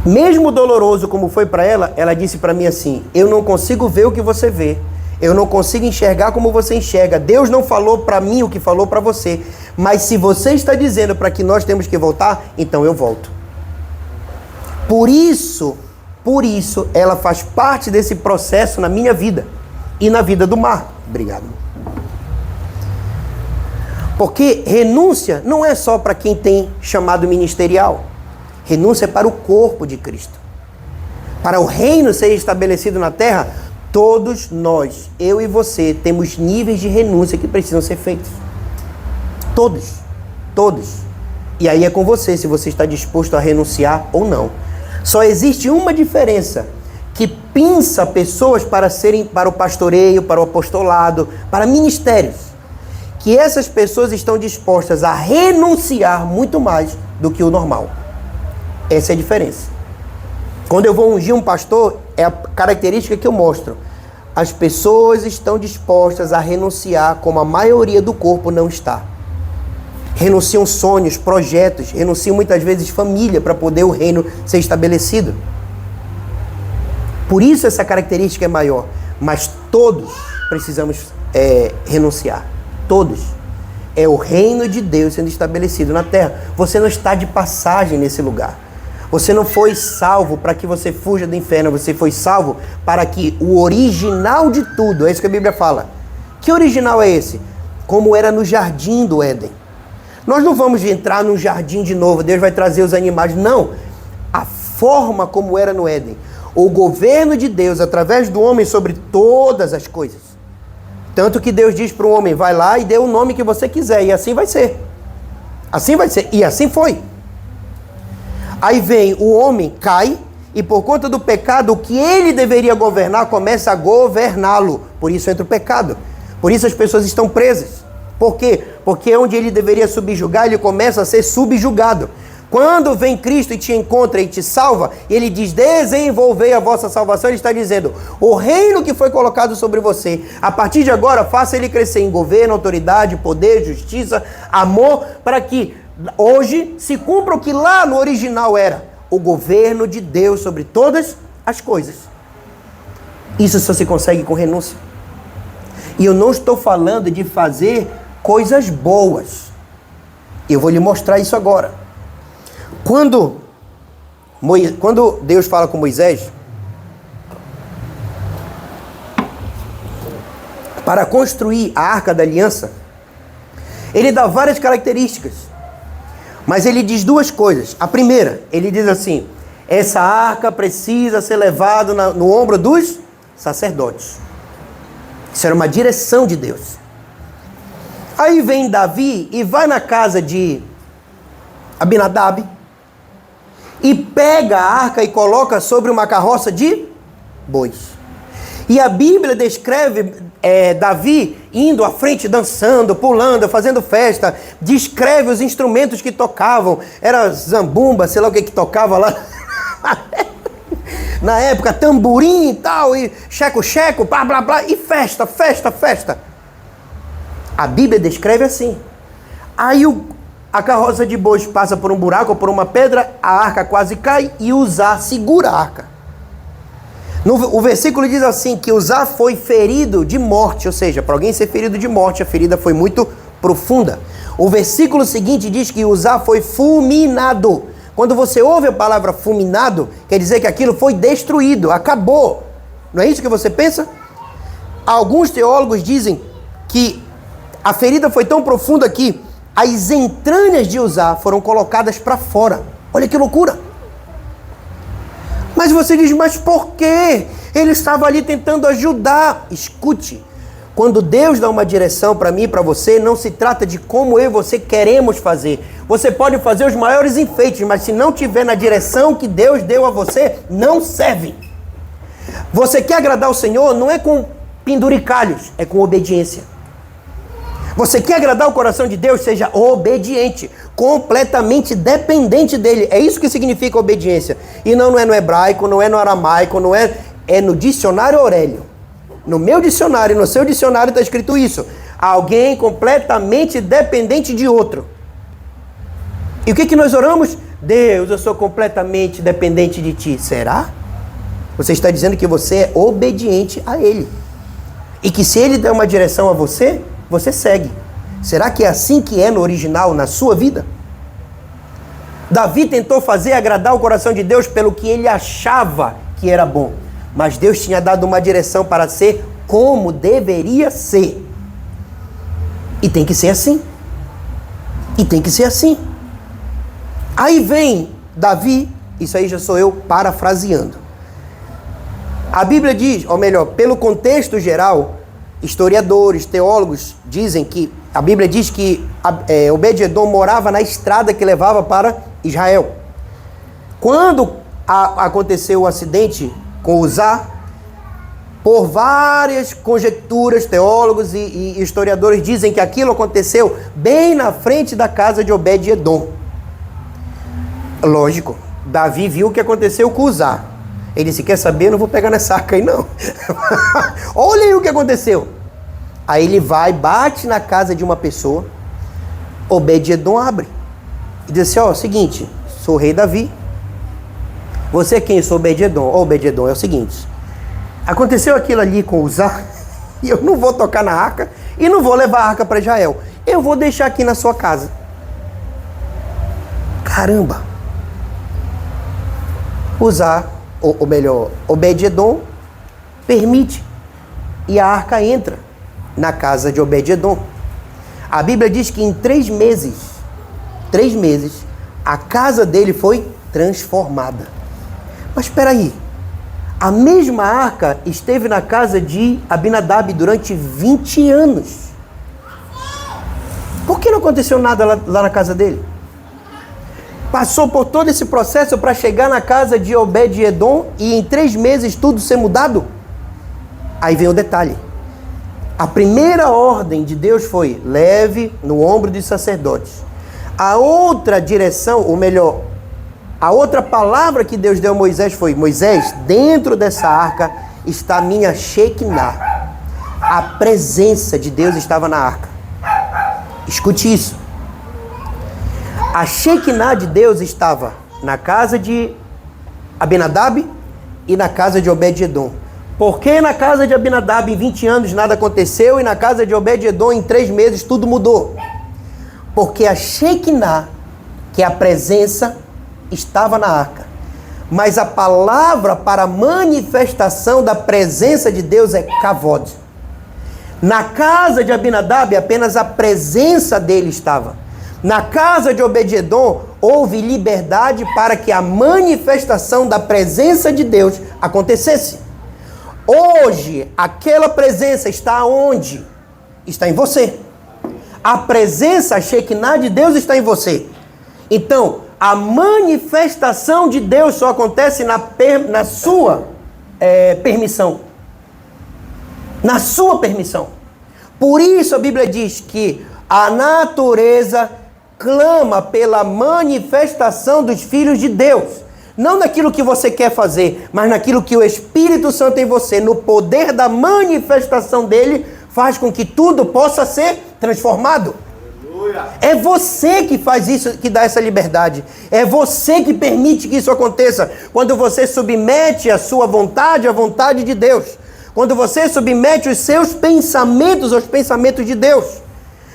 Speaker 1: Mesmo doloroso como foi para ela, ela disse para mim assim, eu não consigo ver o que você vê. Eu não consigo enxergar como você enxerga. Deus não falou para mim o que falou para você. Mas se você está dizendo para que nós temos que voltar, então eu volto. Por isso, ela faz parte desse processo na minha vida e na vida do mar. Obrigado. Porque renúncia não é só para quem tem chamado ministerial. Renúncia é para o corpo de Cristo. Para o reino ser estabelecido na terra, todos nós, eu e você, temos níveis de renúncia que precisam ser feitos. Todos. E aí é com você, se você está disposto a renunciar ou não. Só existe uma diferença que pinça pessoas para o pastoreio, para o apostolado, para ministérios. Que essas pessoas estão dispostas a renunciar muito mais do que o normal. Essa é a diferença. Quando eu vou ungir um pastor, é a característica que eu mostro. As pessoas estão dispostas a renunciar como a maioria do corpo não está. Renunciam sonhos, projetos, renunciam muitas vezes família para poder o reino ser estabelecido. Por isso essa característica é maior. Mas todos precisamos renunciar. Todos. É o reino de Deus sendo estabelecido na terra. Você não está de passagem nesse lugar. Você não foi salvo para que você fuja do inferno. Você foi salvo para que o original de tudo, é isso que a Bíblia fala. Que original é esse? Como era no jardim do Éden. Nós não vamos entrar num jardim de novo, Deus vai trazer os animais. Não. A forma como era no Éden. O governo de Deus através do homem sobre todas as coisas. Tanto que Deus diz para o homem, vai lá e dê o nome que você quiser. E assim vai ser. Assim vai ser. E assim foi. Aí vem o homem, cai, e por conta do pecado, o que ele deveria governar, começa a governá-lo. Por isso entra o pecado. Por isso as pessoas estão presas. Por quê? Porque onde ele deveria subjugar, ele começa a ser subjugado. Quando vem Cristo e te encontra e te salva, ele diz, desenvolvei a vossa salvação, ele está dizendo, o reino que foi colocado sobre você, a partir de agora, faça ele crescer em governo, autoridade, poder, justiça, amor, para que hoje se cumpra o que lá no original era, o governo de Deus sobre todas as coisas. Isso só se consegue com renúncia. E eu não estou falando de fazer coisas boas. Eu vou lhe mostrar isso agora. Quando Deus fala com Moisés, para construir a Arca da Aliança, ele dá várias características, mas ele diz duas coisas. A primeira, ele diz assim, essa arca precisa ser levada no ombro dos sacerdotes. Isso era uma direção de Deus. Aí vem Davi e vai na casa de Abinadab e pega a arca e coloca sobre uma carroça de bois. E a Bíblia descreve Davi indo à frente, dançando, pulando, fazendo festa. Descreve os instrumentos que tocavam. Era zambumba, sei lá o que tocava lá. Na época, tamborim e tal, e checo-checo, blá, blá, blá, e festa, festa, festa. A Bíblia descreve assim. Aí a carroça de bois passa por um buraco ou por uma pedra, a arca quase cai e Uzá segura a arca. O versículo diz assim, que Uzá foi ferido de morte, ou seja, para alguém ser ferido de morte, a ferida foi muito profunda. O versículo seguinte diz que Uzá foi fulminado. Quando você ouve a palavra fulminado, quer dizer que aquilo foi destruído, acabou. Não é isso que você pensa? Alguns teólogos dizem que a ferida foi tão profunda que as entranhas de Uzá foram colocadas para fora. Olha que loucura! Mas você diz, mas por quê? Ele estava ali tentando ajudar. Escute, quando Deus dá uma direção para mim e para você, não se trata de como eu e você queremos fazer. Você pode fazer os maiores enfeites, mas se não tiver na direção que Deus deu a você, não serve. Você quer agradar o Senhor, não é com penduricalhos, é com obediência. Você quer agradar o coração de Deus, seja obediente, completamente dependente dele. É isso que significa obediência. E não é no hebraico, não é no aramaico, não é no dicionário Aurélio. No meu dicionário, no seu dicionário está escrito isso. Alguém completamente dependente de outro. E o que nós oramos? Deus, eu sou completamente dependente de ti. Será? Você está dizendo que você é obediente a ele. E que se ele der uma direção a você, você segue. Será que é assim que é no original, na sua vida? Davi tentou fazer agradar o coração de Deus pelo que ele achava que era bom. Mas Deus tinha dado uma direção para ser como deveria ser. E tem que ser assim. E tem que ser assim. Aí vem Davi, isso aí já sou eu parafraseando. A Bíblia diz, ou melhor, pelo contexto geral, historiadores, teólogos dizem que, a Bíblia diz que Obed-Edom morava na estrada que levava para Israel. Quando aconteceu o acidente com Uzá, por várias conjecturas, teólogos e historiadores dizem que aquilo aconteceu bem na frente da casa de Obed-Edom. Lógico, Davi viu o que aconteceu com Uzá. Ele disse, quer saber? Eu não vou pegar nessa arca aí não. Olha aí o que aconteceu. Aí ele vai, bate na casa de uma pessoa. Obed-Edom abre. E diz assim, seguinte, sou o rei Davi. Você é quem? Eu sou Obed-Edom. Obed-Edom, é o seguinte. Aconteceu aquilo ali com Uzá. E eu não vou tocar na arca. E não vou levar a arca para Israel. Eu vou deixar aqui na sua casa. Caramba. Uzá, ou melhor, Obed-Edom permite. E a arca entra na casa de Obed-Edom. A Bíblia diz que em 3 meses, a casa dele foi transformada. Mas espera aí, a mesma arca esteve na casa de Abinadab durante 20 anos. Por que não aconteceu nada lá na casa dele? Passou por todo esse processo para chegar na casa de Obed-Edom e em 3 meses tudo ser mudado? Aí vem o detalhe. A primeira ordem de Deus foi, leve no ombro dos sacerdotes. A outra direção, ou melhor, a outra palavra que Deus deu a Moisés foi, Moisés, dentro dessa arca está a minha Shekinah. A presença de Deus estava na arca. Escute isso. A Shekinah de Deus estava na casa de Abinadab e na casa de Obed-Edom. Por que na casa de Abinadab em 20 anos nada aconteceu e na casa de Obed-Edom em 3 meses tudo mudou? Porque a Shekinah, que é a presença, estava na arca. Mas a palavra para manifestação da presença de Deus é kavod. Na casa de Abinadab apenas a presença dele estava. Na casa de Obed-Edom houve liberdade para que a manifestação da presença de Deus acontecesse. Hoje, aquela presença está onde? Está em você. A presença, a Shekinah de Deus está em você. Então, a manifestação de Deus só acontece na sua permissão. Na sua permissão. Por isso a Bíblia diz que a natureza clama pela manifestação dos filhos de Deus. Não naquilo que você quer fazer, mas naquilo que o Espírito Santo em você, no poder da manifestação dele, faz com que tudo possa ser transformado. Aleluia. É você que faz isso, que dá essa liberdade. É você que permite que isso aconteça. Quando você submete a sua vontade à vontade de Deus. Quando você submete os seus pensamentos aos pensamentos de Deus.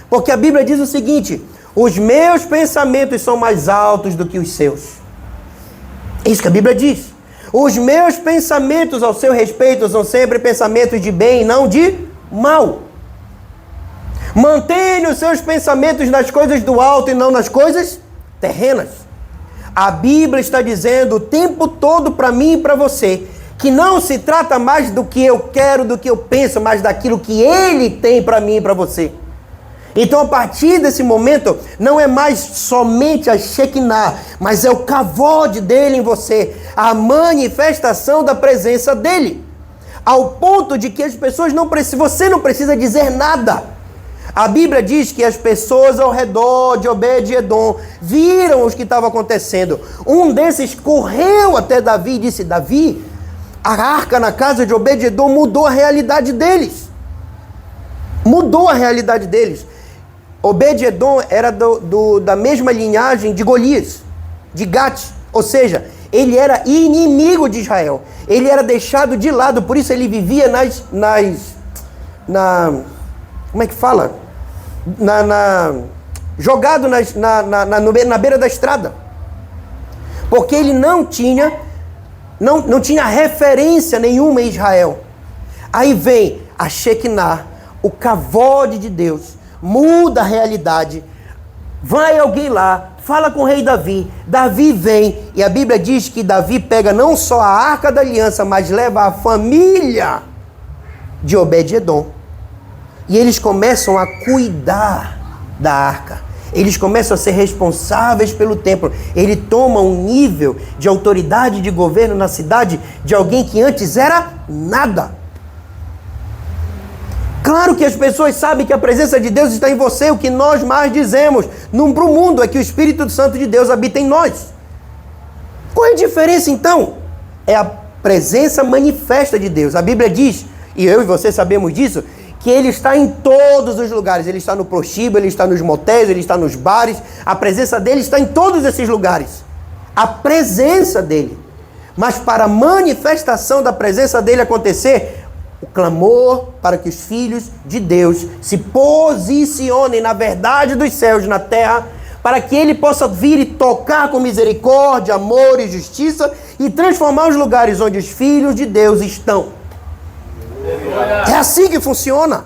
Speaker 1: Porque a Bíblia diz o seguinte: os meus pensamentos são mais altos do que os seus. É isso que a Bíblia diz. Os meus pensamentos ao seu respeito são sempre pensamentos de bem e não de mal. Mantenha os seus pensamentos nas coisas do alto e não nas coisas terrenas. A Bíblia está dizendo o tempo todo para mim e para você que não se trata mais do que eu quero, do que eu penso, mas daquilo que Ele tem para mim e para você. Então, a partir desse momento, não é mais somente a Shekinah, mas é o kavod dele em você, a manifestação da presença dele. Ao ponto de que as pessoas você não precisa dizer nada. A Bíblia diz que as pessoas ao redor de Obed-Edom viram o que estava acontecendo. Um desses correu até Davi e disse: Davi, a arca na casa de Obed-Edom mudou a realidade deles. Mudou a realidade deles. Obed-Edom era da mesma linhagem de Golias, de Gate. Ou seja, ele era inimigo de Israel. Ele era deixado de lado, por isso ele vivia como é que fala? Jogado na beira da estrada. Porque ele não tinha referência nenhuma em Israel. Aí vem a Shekinah, o kavod de Deus, muda a realidade. Vai alguém lá, fala com o rei Davi. Davi vem, e a Bíblia diz que Davi pega não só a arca da aliança, mas leva a família de Obed-Edom. E eles começam a cuidar da arca. Eles começam a ser responsáveis pelo templo. Ele toma um nível de autoridade de governo na cidade de alguém que antes era nada. Claro que as pessoas sabem que a presença de Deus está em você. O que nós mais dizemos para o mundo é que o Espírito Santo de Deus habita em nós. Qual é a diferença então? É a presença manifesta de Deus. A Bíblia diz, e eu e você sabemos disso, que Ele está em todos os lugares. Ele está no prostíbulo, Ele está nos motéis, Ele está nos bares. A presença dEle está em todos esses lugares. A presença dEle. Mas para a manifestação da presença dEle acontecer, o clamor para que os filhos de Deus se posicionem na verdade dos céus na terra, para que Ele possa vir e tocar com misericórdia, amor e justiça e transformar os lugares onde os filhos de Deus estão. É assim que funciona.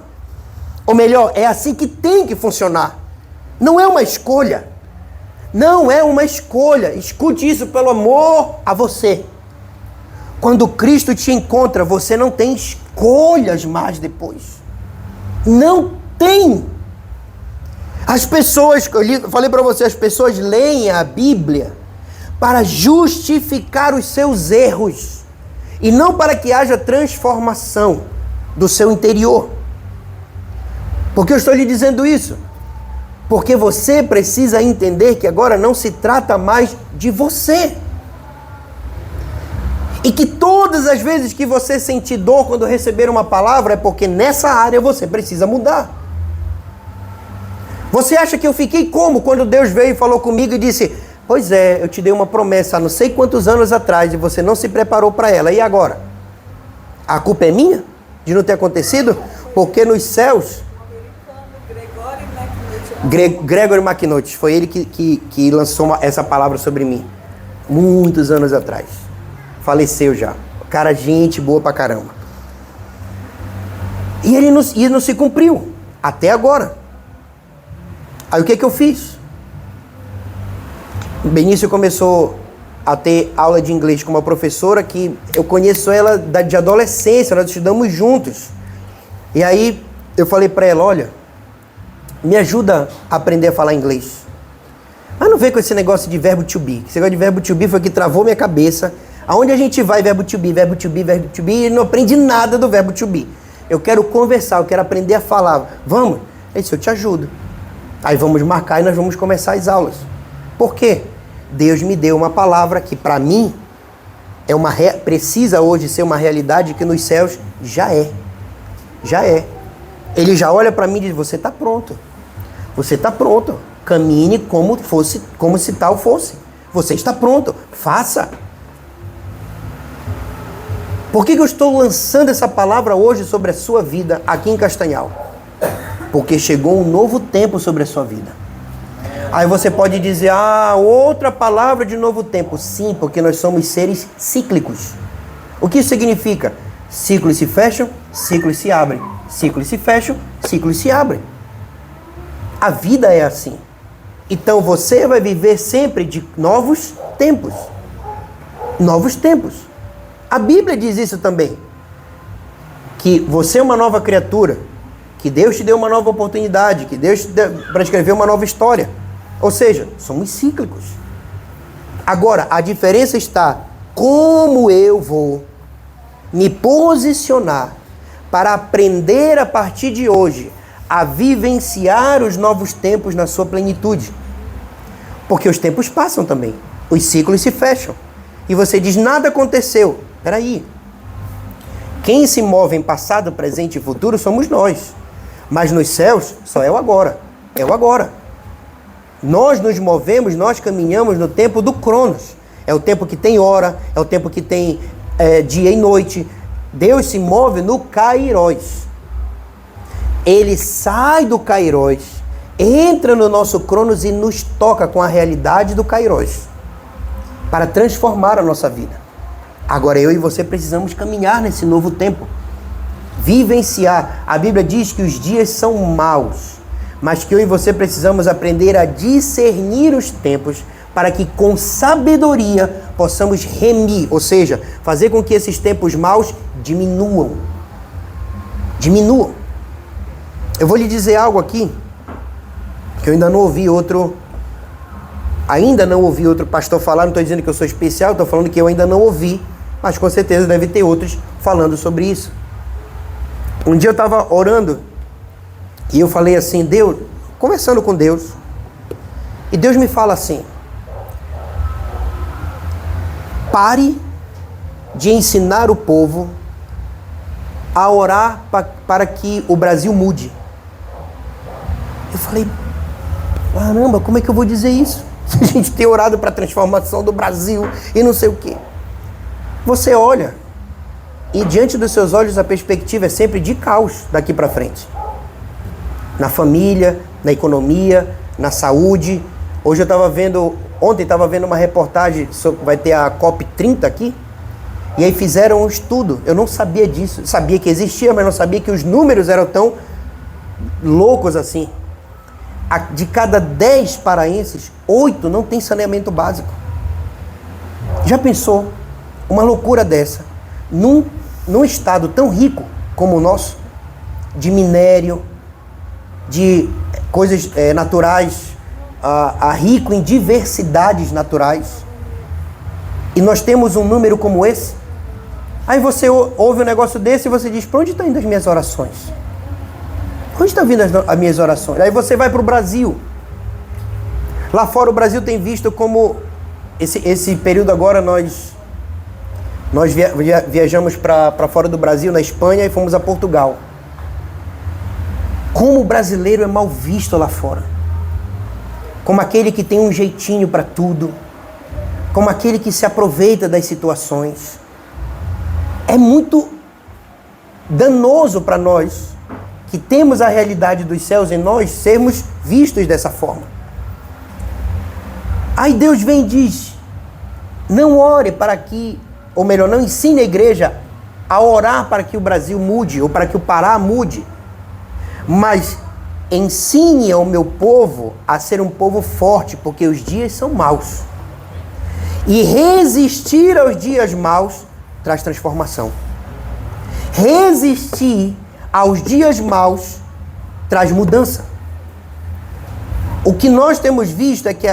Speaker 1: Ou melhor, é assim que tem que funcionar. Não é uma escolha. Não é uma escolha. Escute isso pelo amor a você. Quando Cristo te encontra, você não tem escolhas mais depois. Não tem. As pessoas, eu falei para você, as pessoas leem a Bíblia para justificar os seus erros e não para que haja transformação do seu interior. Por que eu estou lhe dizendo isso? Porque você precisa entender que agora não se trata mais de você. E que todas as vezes que você sentir dor quando receber uma palavra é porque nessa área você precisa mudar. Você acha que eu fiquei como quando Deus veio e falou comigo e disse: pois é, eu te dei uma promessa há não sei quantos anos atrás e você não se preparou para ela, e agora? A culpa é minha de não ter acontecido? Porque nos céus... Gregory McNulty, foi ele que lançou essa palavra sobre mim, muitos anos atrás. Faleceu já. Cara, gente boa pra caramba. E ele não se cumpriu. Até agora. Aí o que eu fiz? O Benício começou a ter aula de inglês com uma professora que eu conheço ela de adolescência, nós estudamos juntos. E aí eu falei para ela, olha, me ajuda a aprender a falar inglês. Mas não vem com esse negócio de verbo to be. Esse negócio de verbo to be foi que travou minha cabeça. Aonde a gente vai, verbo to be, verbo to be, verbo to be, e não aprendi nada do verbo to be. Eu quero conversar, eu quero aprender a falar. Vamos? Eu disse, eu te ajudo. Aí vamos marcar e nós vamos começar as aulas. Por quê? Deus me deu uma palavra que para mim precisa hoje ser uma realidade que nos céus já é. Já é. Ele já olha para mim e diz, você está pronto. Você está pronto. Caminhe como se tal fosse. Você está pronto. Faça. Por que eu estou lançando essa palavra hoje sobre a sua vida aqui em Castanhal? Porque chegou um novo tempo sobre a sua vida. Aí você pode dizer, outra palavra de novo tempo. Sim, porque nós somos seres cíclicos. O que isso significa? Ciclos se fecham, ciclos se abrem. Ciclos se fecham, ciclos se abrem. A vida é assim. Então você vai viver sempre de novos tempos. Novos tempos. A Bíblia diz isso também. Que você é uma nova criatura. Que Deus te deu uma nova oportunidade. Que Deus te deu para escrever uma nova história. Ou seja, somos cíclicos. Agora, a diferença está como eu vou me posicionar para aprender a partir de hoje a vivenciar os novos tempos na sua plenitude. Porque os tempos passam também. Os ciclos se fecham. E você diz, nada aconteceu. Espera aí. Quem se move em passado, presente e futuro somos nós. Mas nos céus, só é o agora. É o agora. Nós nos movemos, nós caminhamos no tempo do Cronos. É o tempo que tem hora, é o tempo que tem dia e noite. Deus se move no Kairos. Ele sai do Kairos, entra no nosso Cronos e nos toca com a realidade do Kairos. Para transformar a nossa vida. Agora eu e você precisamos caminhar nesse novo tempo. Vivenciar. A Bíblia diz que os dias são maus, mas que eu e você precisamos aprender a discernir os tempos para que com sabedoria possamos remir, ou seja, fazer com que esses tempos maus diminuam. Diminuam. Eu vou lhe dizer algo aqui que eu ainda não ouvi outro pastor falar. Não estou dizendo que eu sou especial, estou falando que eu ainda não ouvi, mas com certeza deve ter outros falando sobre isso. Um dia eu estava orando e eu falei assim, Deus, conversando com Deus, e Deus me fala assim, pare de ensinar o povo a orar para que o Brasil mude. Eu falei, caramba, como é que eu vou dizer isso? A gente tem orado para a transformação do Brasil e não sei o quê. Você olha e diante dos seus olhos a perspectiva é sempre de caos daqui para frente. Na família, na economia, na saúde. Ontem estava vendo uma reportagem, vai ter a COP30 aqui, e aí fizeram um estudo. Eu não sabia disso, sabia que existia, mas não sabia que os números eram tão loucos assim. De cada 10 paraenses, 8 não tem saneamento básico. Já pensou? Uma loucura dessa. Num estado tão rico como o nosso, de minério, de coisas naturais, rico em diversidades naturais, e nós temos um número como esse. Aí você ouve um negócio desse e você diz, para onde estão indo as minhas orações? Onde estão vindo as minhas orações? Aí você vai para o Brasil. Lá fora o Brasil tem visto como esse período agora nós viajamos para fora do Brasil, na Espanha, e fomos a Portugal. Como o brasileiro é mal visto lá fora. Como aquele que tem um jeitinho para tudo. Como aquele que se aproveita das situações. É muito danoso para nós que temos a realidade dos céus em nós sermos vistos dessa forma. Aí Deus vem e diz, não ore para que, ou melhor, não ensine a igreja a orar para que o Brasil mude, ou para que o Pará mude, mas ensine ao meu povo a ser um povo forte, porque os dias são maus. E resistir aos dias maus traz transformação. Resistir aos dias maus traz mudança. O que nós temos visto é que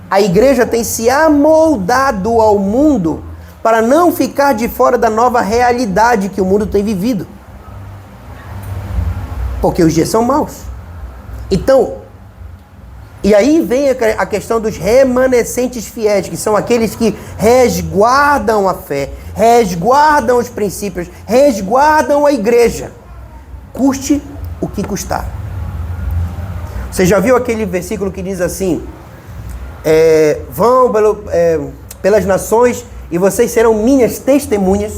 Speaker 1: a igreja tem se amoldado ao mundo para não ficar de fora da nova realidade que o mundo tem vivido. Porque os dias são maus. Então, e aí vem a questão dos remanescentes fiéis, que são aqueles que resguardam a fé, resguardam os princípios, resguardam a igreja. Custe o que custar. Você já viu aquele versículo que diz assim, vão pelas nações e vocês serão minhas testemunhas?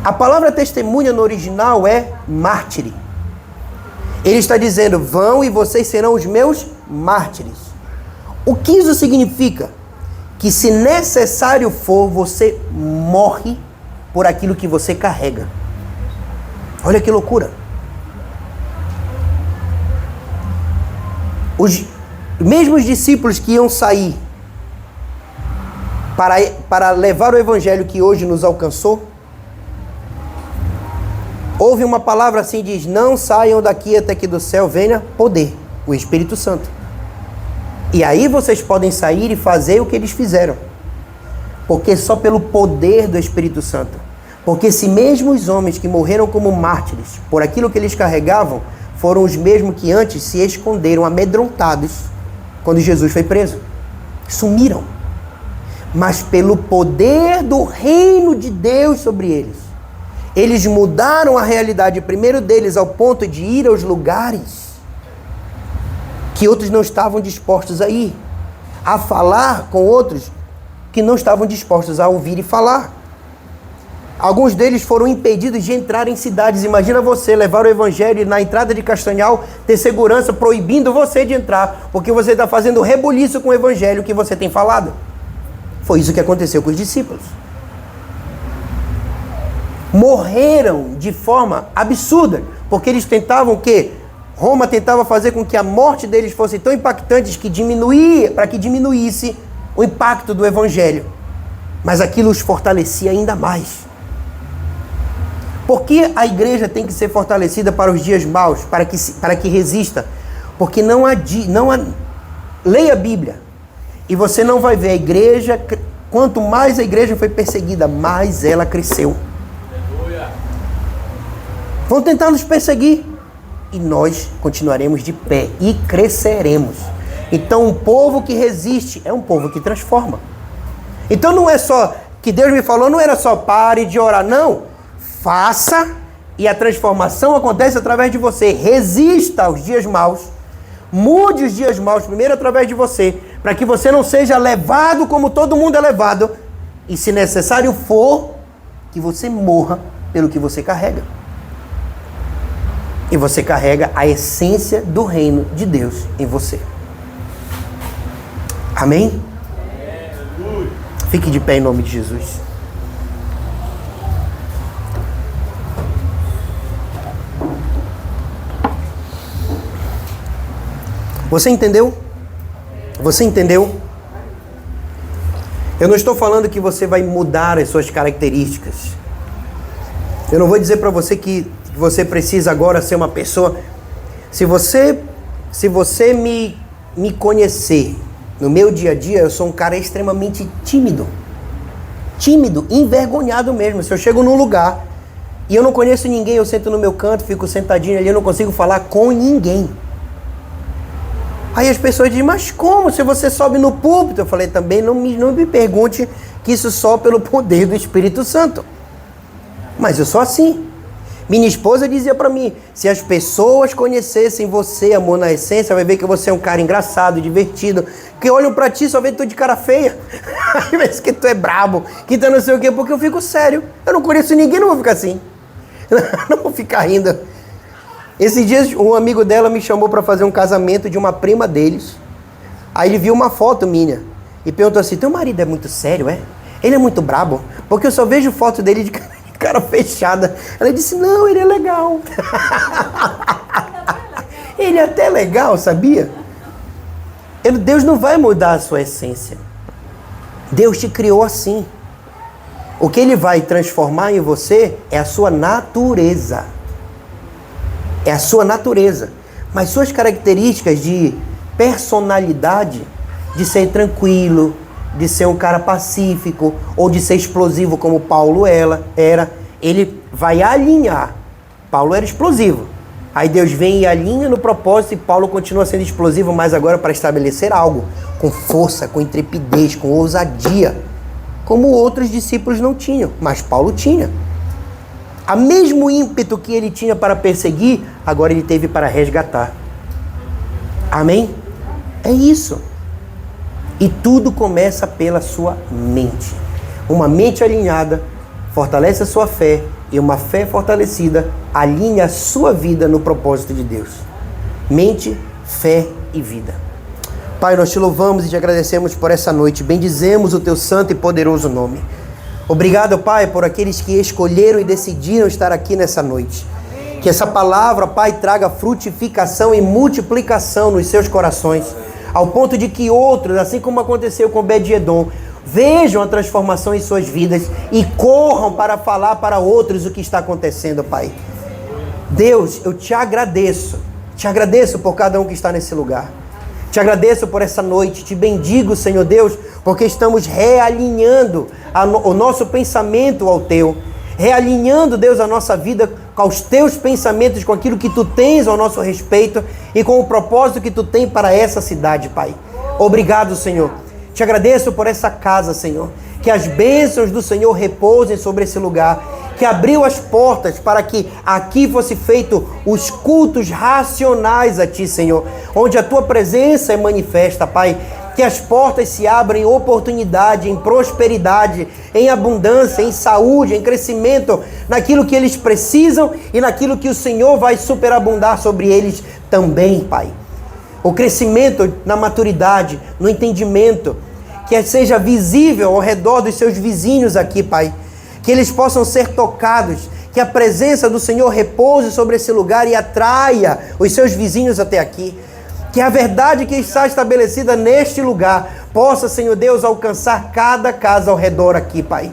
Speaker 1: A palavra testemunha no original é mártire. Ele está dizendo, vão e vocês serão os meus mártires. O que isso significa? Que se necessário for, você morre por aquilo que você carrega. Olha que loucura. Os mesmos discípulos que iam sair para levar o evangelho que hoje nos alcançou, houve uma palavra assim, diz, não saiam daqui até que do céu venha poder, o Espírito Santo. E aí vocês podem sair e fazer o que eles fizeram. Porque só pelo poder do Espírito Santo. Porque se mesmo os homens que morreram como mártires, por aquilo que eles carregavam, foram os mesmos que antes se esconderam, amedrontados, quando Jesus foi preso. Sumiram. Mas pelo poder do reino de Deus sobre eles, eles mudaram a realidade primeiro deles ao ponto de ir aos lugares que outros não estavam dispostos a ir, a falar com outros que não estavam dispostos a ouvir e falar. Alguns deles foram impedidos de entrar em cidades. Imagina você levar o evangelho e na entrada de Castanhal ter segurança proibindo você de entrar, porque você está fazendo rebuliço com o evangelho que você tem falado. Foi isso que aconteceu com os discípulos. Morreram de forma absurda, porque eles tentavam Roma tentava fazer com que a morte deles fosse tão impactante para que diminuísse o impacto do evangelho. Mas aquilo os fortalecia ainda mais. Por que a igreja tem que ser fortalecida para os dias maus, para que resista? Porque não há... Leia a Bíblia e você não vai ver a igreja... Quanto mais a igreja foi perseguida, mais ela cresceu. Vão tentar nos perseguir e nós continuaremos de pé e cresceremos. Então, um povo que resiste é um povo que transforma. Então, não é só que Deus me falou, não era só pare de orar, não. Faça e a transformação acontece através de você. Resista aos dias maus, mude os dias maus primeiro através de você, para que você não seja levado como todo mundo é levado e, se necessário for, que você morra pelo que você carrega. E você carrega a essência do reino de Deus em você. Amém? Fique de pé em nome de Jesus. Você entendeu? Você entendeu? Eu não estou falando que você vai mudar as suas características. Eu não vou dizer para você que você precisa agora ser uma pessoa... Se você me conhecer no meu dia a dia, eu sou um cara extremamente tímido. Tímido, envergonhado mesmo. Se eu chego num lugar e eu não conheço ninguém, eu sento no meu canto, fico sentadinho ali, eu não consigo falar com ninguém. Aí as pessoas dizem, mas como? Se você sobe no púlpito? Eu falei, também não me pergunte que isso só pelo poder do Espírito Santo. Mas eu sou assim. Minha esposa dizia pra mim, se as pessoas conhecessem você, amor, na essência, vai ver que você é um cara engraçado, divertido, que olham pra ti só vê tu de cara feia. Aí vê que tu é brabo, que tu não sei o quê, porque eu fico sério. Eu não conheço ninguém, não vou ficar assim. Não vou ficar rindo. Esses dias, um amigo dela me chamou para fazer um casamento de uma prima deles. Aí ele viu uma foto minha e perguntou assim, teu marido é muito sério, é? Ele é muito brabo? Porque eu só vejo foto dele de cara fechada. Ela disse, não, ele é legal. Ele é até legal, sabia? Deus não vai mudar a sua essência. Deus te criou assim. O que Ele vai transformar em você é a sua natureza. É a sua natureza. Mas suas características de personalidade, de ser tranquilo, de ser um cara pacífico, ou de ser explosivo como Paulo era, Ele vai alinhar. Paulo era explosivo. Aí Deus vem e alinha no propósito e Paulo continua sendo explosivo, mas agora para estabelecer algo com força, com intrepidez, com ousadia, como outros discípulos não tinham, mas Paulo tinha. O mesmo ímpeto que ele tinha para perseguir, agora ele teve para resgatar. Amém? É isso. E tudo começa pela sua mente. Uma mente alinhada fortalece a sua fé, e uma fé fortalecida alinha a sua vida no propósito de Deus. Mente, fé e vida. Pai, nós te louvamos e te agradecemos por essa noite. Bendizemos o teu santo e poderoso nome. Obrigado, Pai, por aqueles que escolheram e decidiram estar aqui nessa noite. Que essa palavra, Pai, traga frutificação e multiplicação nos seus corações, ao ponto de que outros, assim como aconteceu com Obed-Edom, vejam a transformação em suas vidas e corram para falar para outros o que está acontecendo, Pai. Deus, eu te agradeço por cada um que está nesse lugar. Te agradeço por essa noite, te bendigo, Senhor Deus, porque estamos realinhando o nosso pensamento ao teu, realinhando, Deus, a nossa vida com os teus pensamentos, com aquilo que tu tens ao nosso respeito e com o propósito que tu tem para essa cidade, Pai. Obrigado, Senhor. Te agradeço por essa casa, Senhor. Que as bênçãos do Senhor repousem sobre esse lugar. Que abriu as portas para que aqui fosse feito os cultos racionais a Ti, Senhor. Onde a Tua presença é manifesta, Pai. Que as portas se abrem em oportunidade, em prosperidade, em abundância, em saúde, em crescimento, naquilo que eles precisam e naquilo que o Senhor vai superabundar sobre eles também, Pai. O crescimento na maturidade, no entendimento, que seja visível ao redor dos seus vizinhos aqui, Pai. Que eles possam ser tocados, que a presença do Senhor repouse sobre esse lugar e atraia os seus vizinhos até aqui. Que a verdade que está estabelecida neste lugar possa, Senhor Deus, alcançar cada casa ao redor aqui, Pai.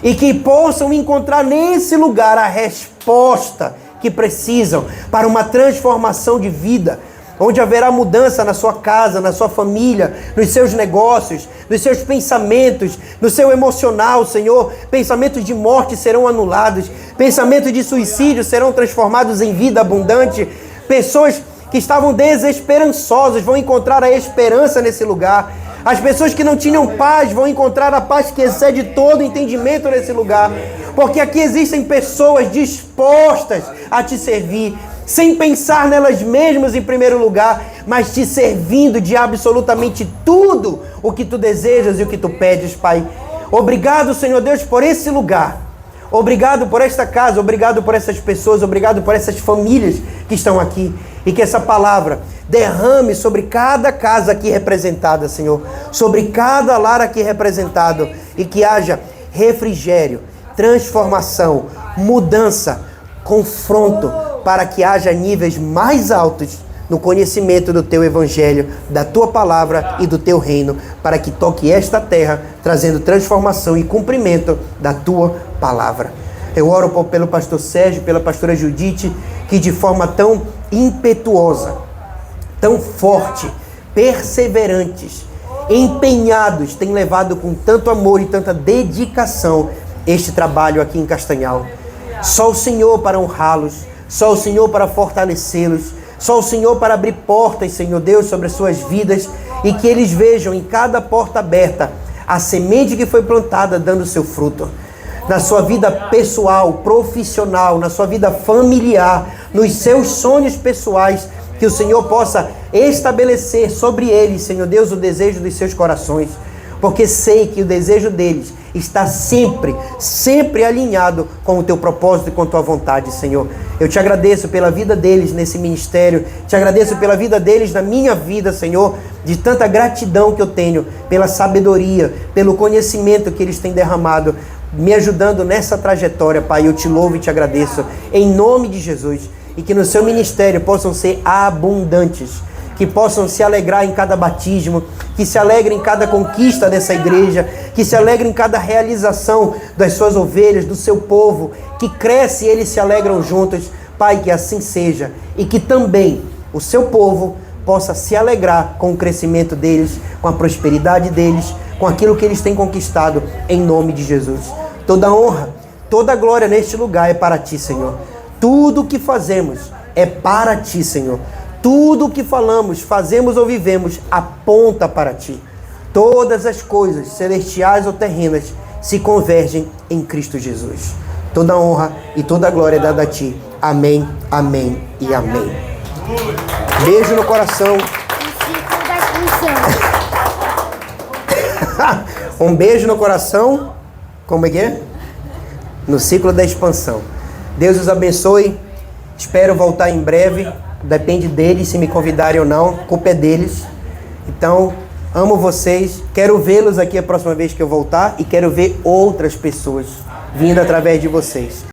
Speaker 1: E que possam encontrar nesse lugar a resposta que precisam para uma transformação de vida, onde haverá mudança na sua casa, na sua família, nos seus negócios, nos seus pensamentos, no seu emocional, Senhor. Pensamentos de morte serão anulados, pensamentos de suicídio serão transformados em vida abundante. Pessoas que estavam desesperançosas vão encontrar a esperança nesse lugar. As pessoas que não tinham paz vão encontrar a paz que excede todo entendimento nesse lugar. Porque aqui existem pessoas dispostas a te servir, sem pensar nelas mesmas em primeiro lugar, mas te servindo de absolutamente tudo o que tu desejas e o que tu pedes, Pai. Obrigado, Senhor Deus, por esse lugar. Obrigado por esta casa, obrigado por essas pessoas, obrigado por essas famílias que estão aqui. E que essa palavra derrame sobre cada casa aqui representada, Senhor. Sobre cada lar aqui representado. E que haja refrigério, transformação, mudança, confronto, para que haja níveis mais altos no conhecimento do Teu Evangelho, da Tua Palavra e do Teu Reino, para que toque esta terra, trazendo transformação e cumprimento da Tua Palavra. Eu oro pelo pastor Sérgio, pela pastora Judite, que de forma tão impetuosa, tão forte, perseverantes, empenhados, têm levado com tanto amor e tanta dedicação este trabalho aqui em Castanhal. Só o Senhor para honrá-los, só o Senhor para fortalecê-los, só o Senhor para abrir portas, Senhor Deus, sobre as suas vidas, e que eles vejam em cada porta aberta a semente que foi plantada dando seu fruto. Na sua vida pessoal, profissional, na sua vida familiar, nos seus sonhos pessoais, que o Senhor possa estabelecer sobre eles, Senhor Deus, o desejo dos seus corações. Porque sei que o desejo deles está sempre, sempre alinhado com o Teu propósito e com a Tua vontade, Senhor. Eu te agradeço pela vida deles nesse ministério, te agradeço pela vida deles na minha vida, Senhor, de tanta gratidão que eu tenho, pela sabedoria, pelo conhecimento que eles têm derramado, me ajudando nessa trajetória, Pai. Eu te louvo e te agradeço, em nome de Jesus, e que no seu ministério possam ser abundantes, que possam se alegrar em cada batismo, que se alegrem em cada conquista dessa igreja, que se alegrem em cada realização das suas ovelhas, do seu povo, que cresce e eles se alegram juntos. Pai, que assim seja, e que também o seu povo possa se alegrar com o crescimento deles, com a prosperidade deles, com aquilo que eles têm conquistado, em nome de Jesus. Toda honra, toda glória neste lugar é para Ti, Senhor. Tudo o que fazemos é para Ti, Senhor. Tudo o que falamos, fazemos ou vivemos, aponta para Ti. Todas as coisas, celestiais ou terrenas, se convergem em Cristo Jesus. Toda honra e toda glória é dada a Ti. Amém, amém e amém. Beijo no coração. Um beijo no coração. Como é que é? No ciclo da expansão. Deus os abençoe. Espero voltar em breve. Depende deles se me convidarem ou não. A culpa é deles. Então, amo vocês. Quero vê-los aqui a próxima vez que eu voltar. E quero ver outras pessoas vindo através de vocês.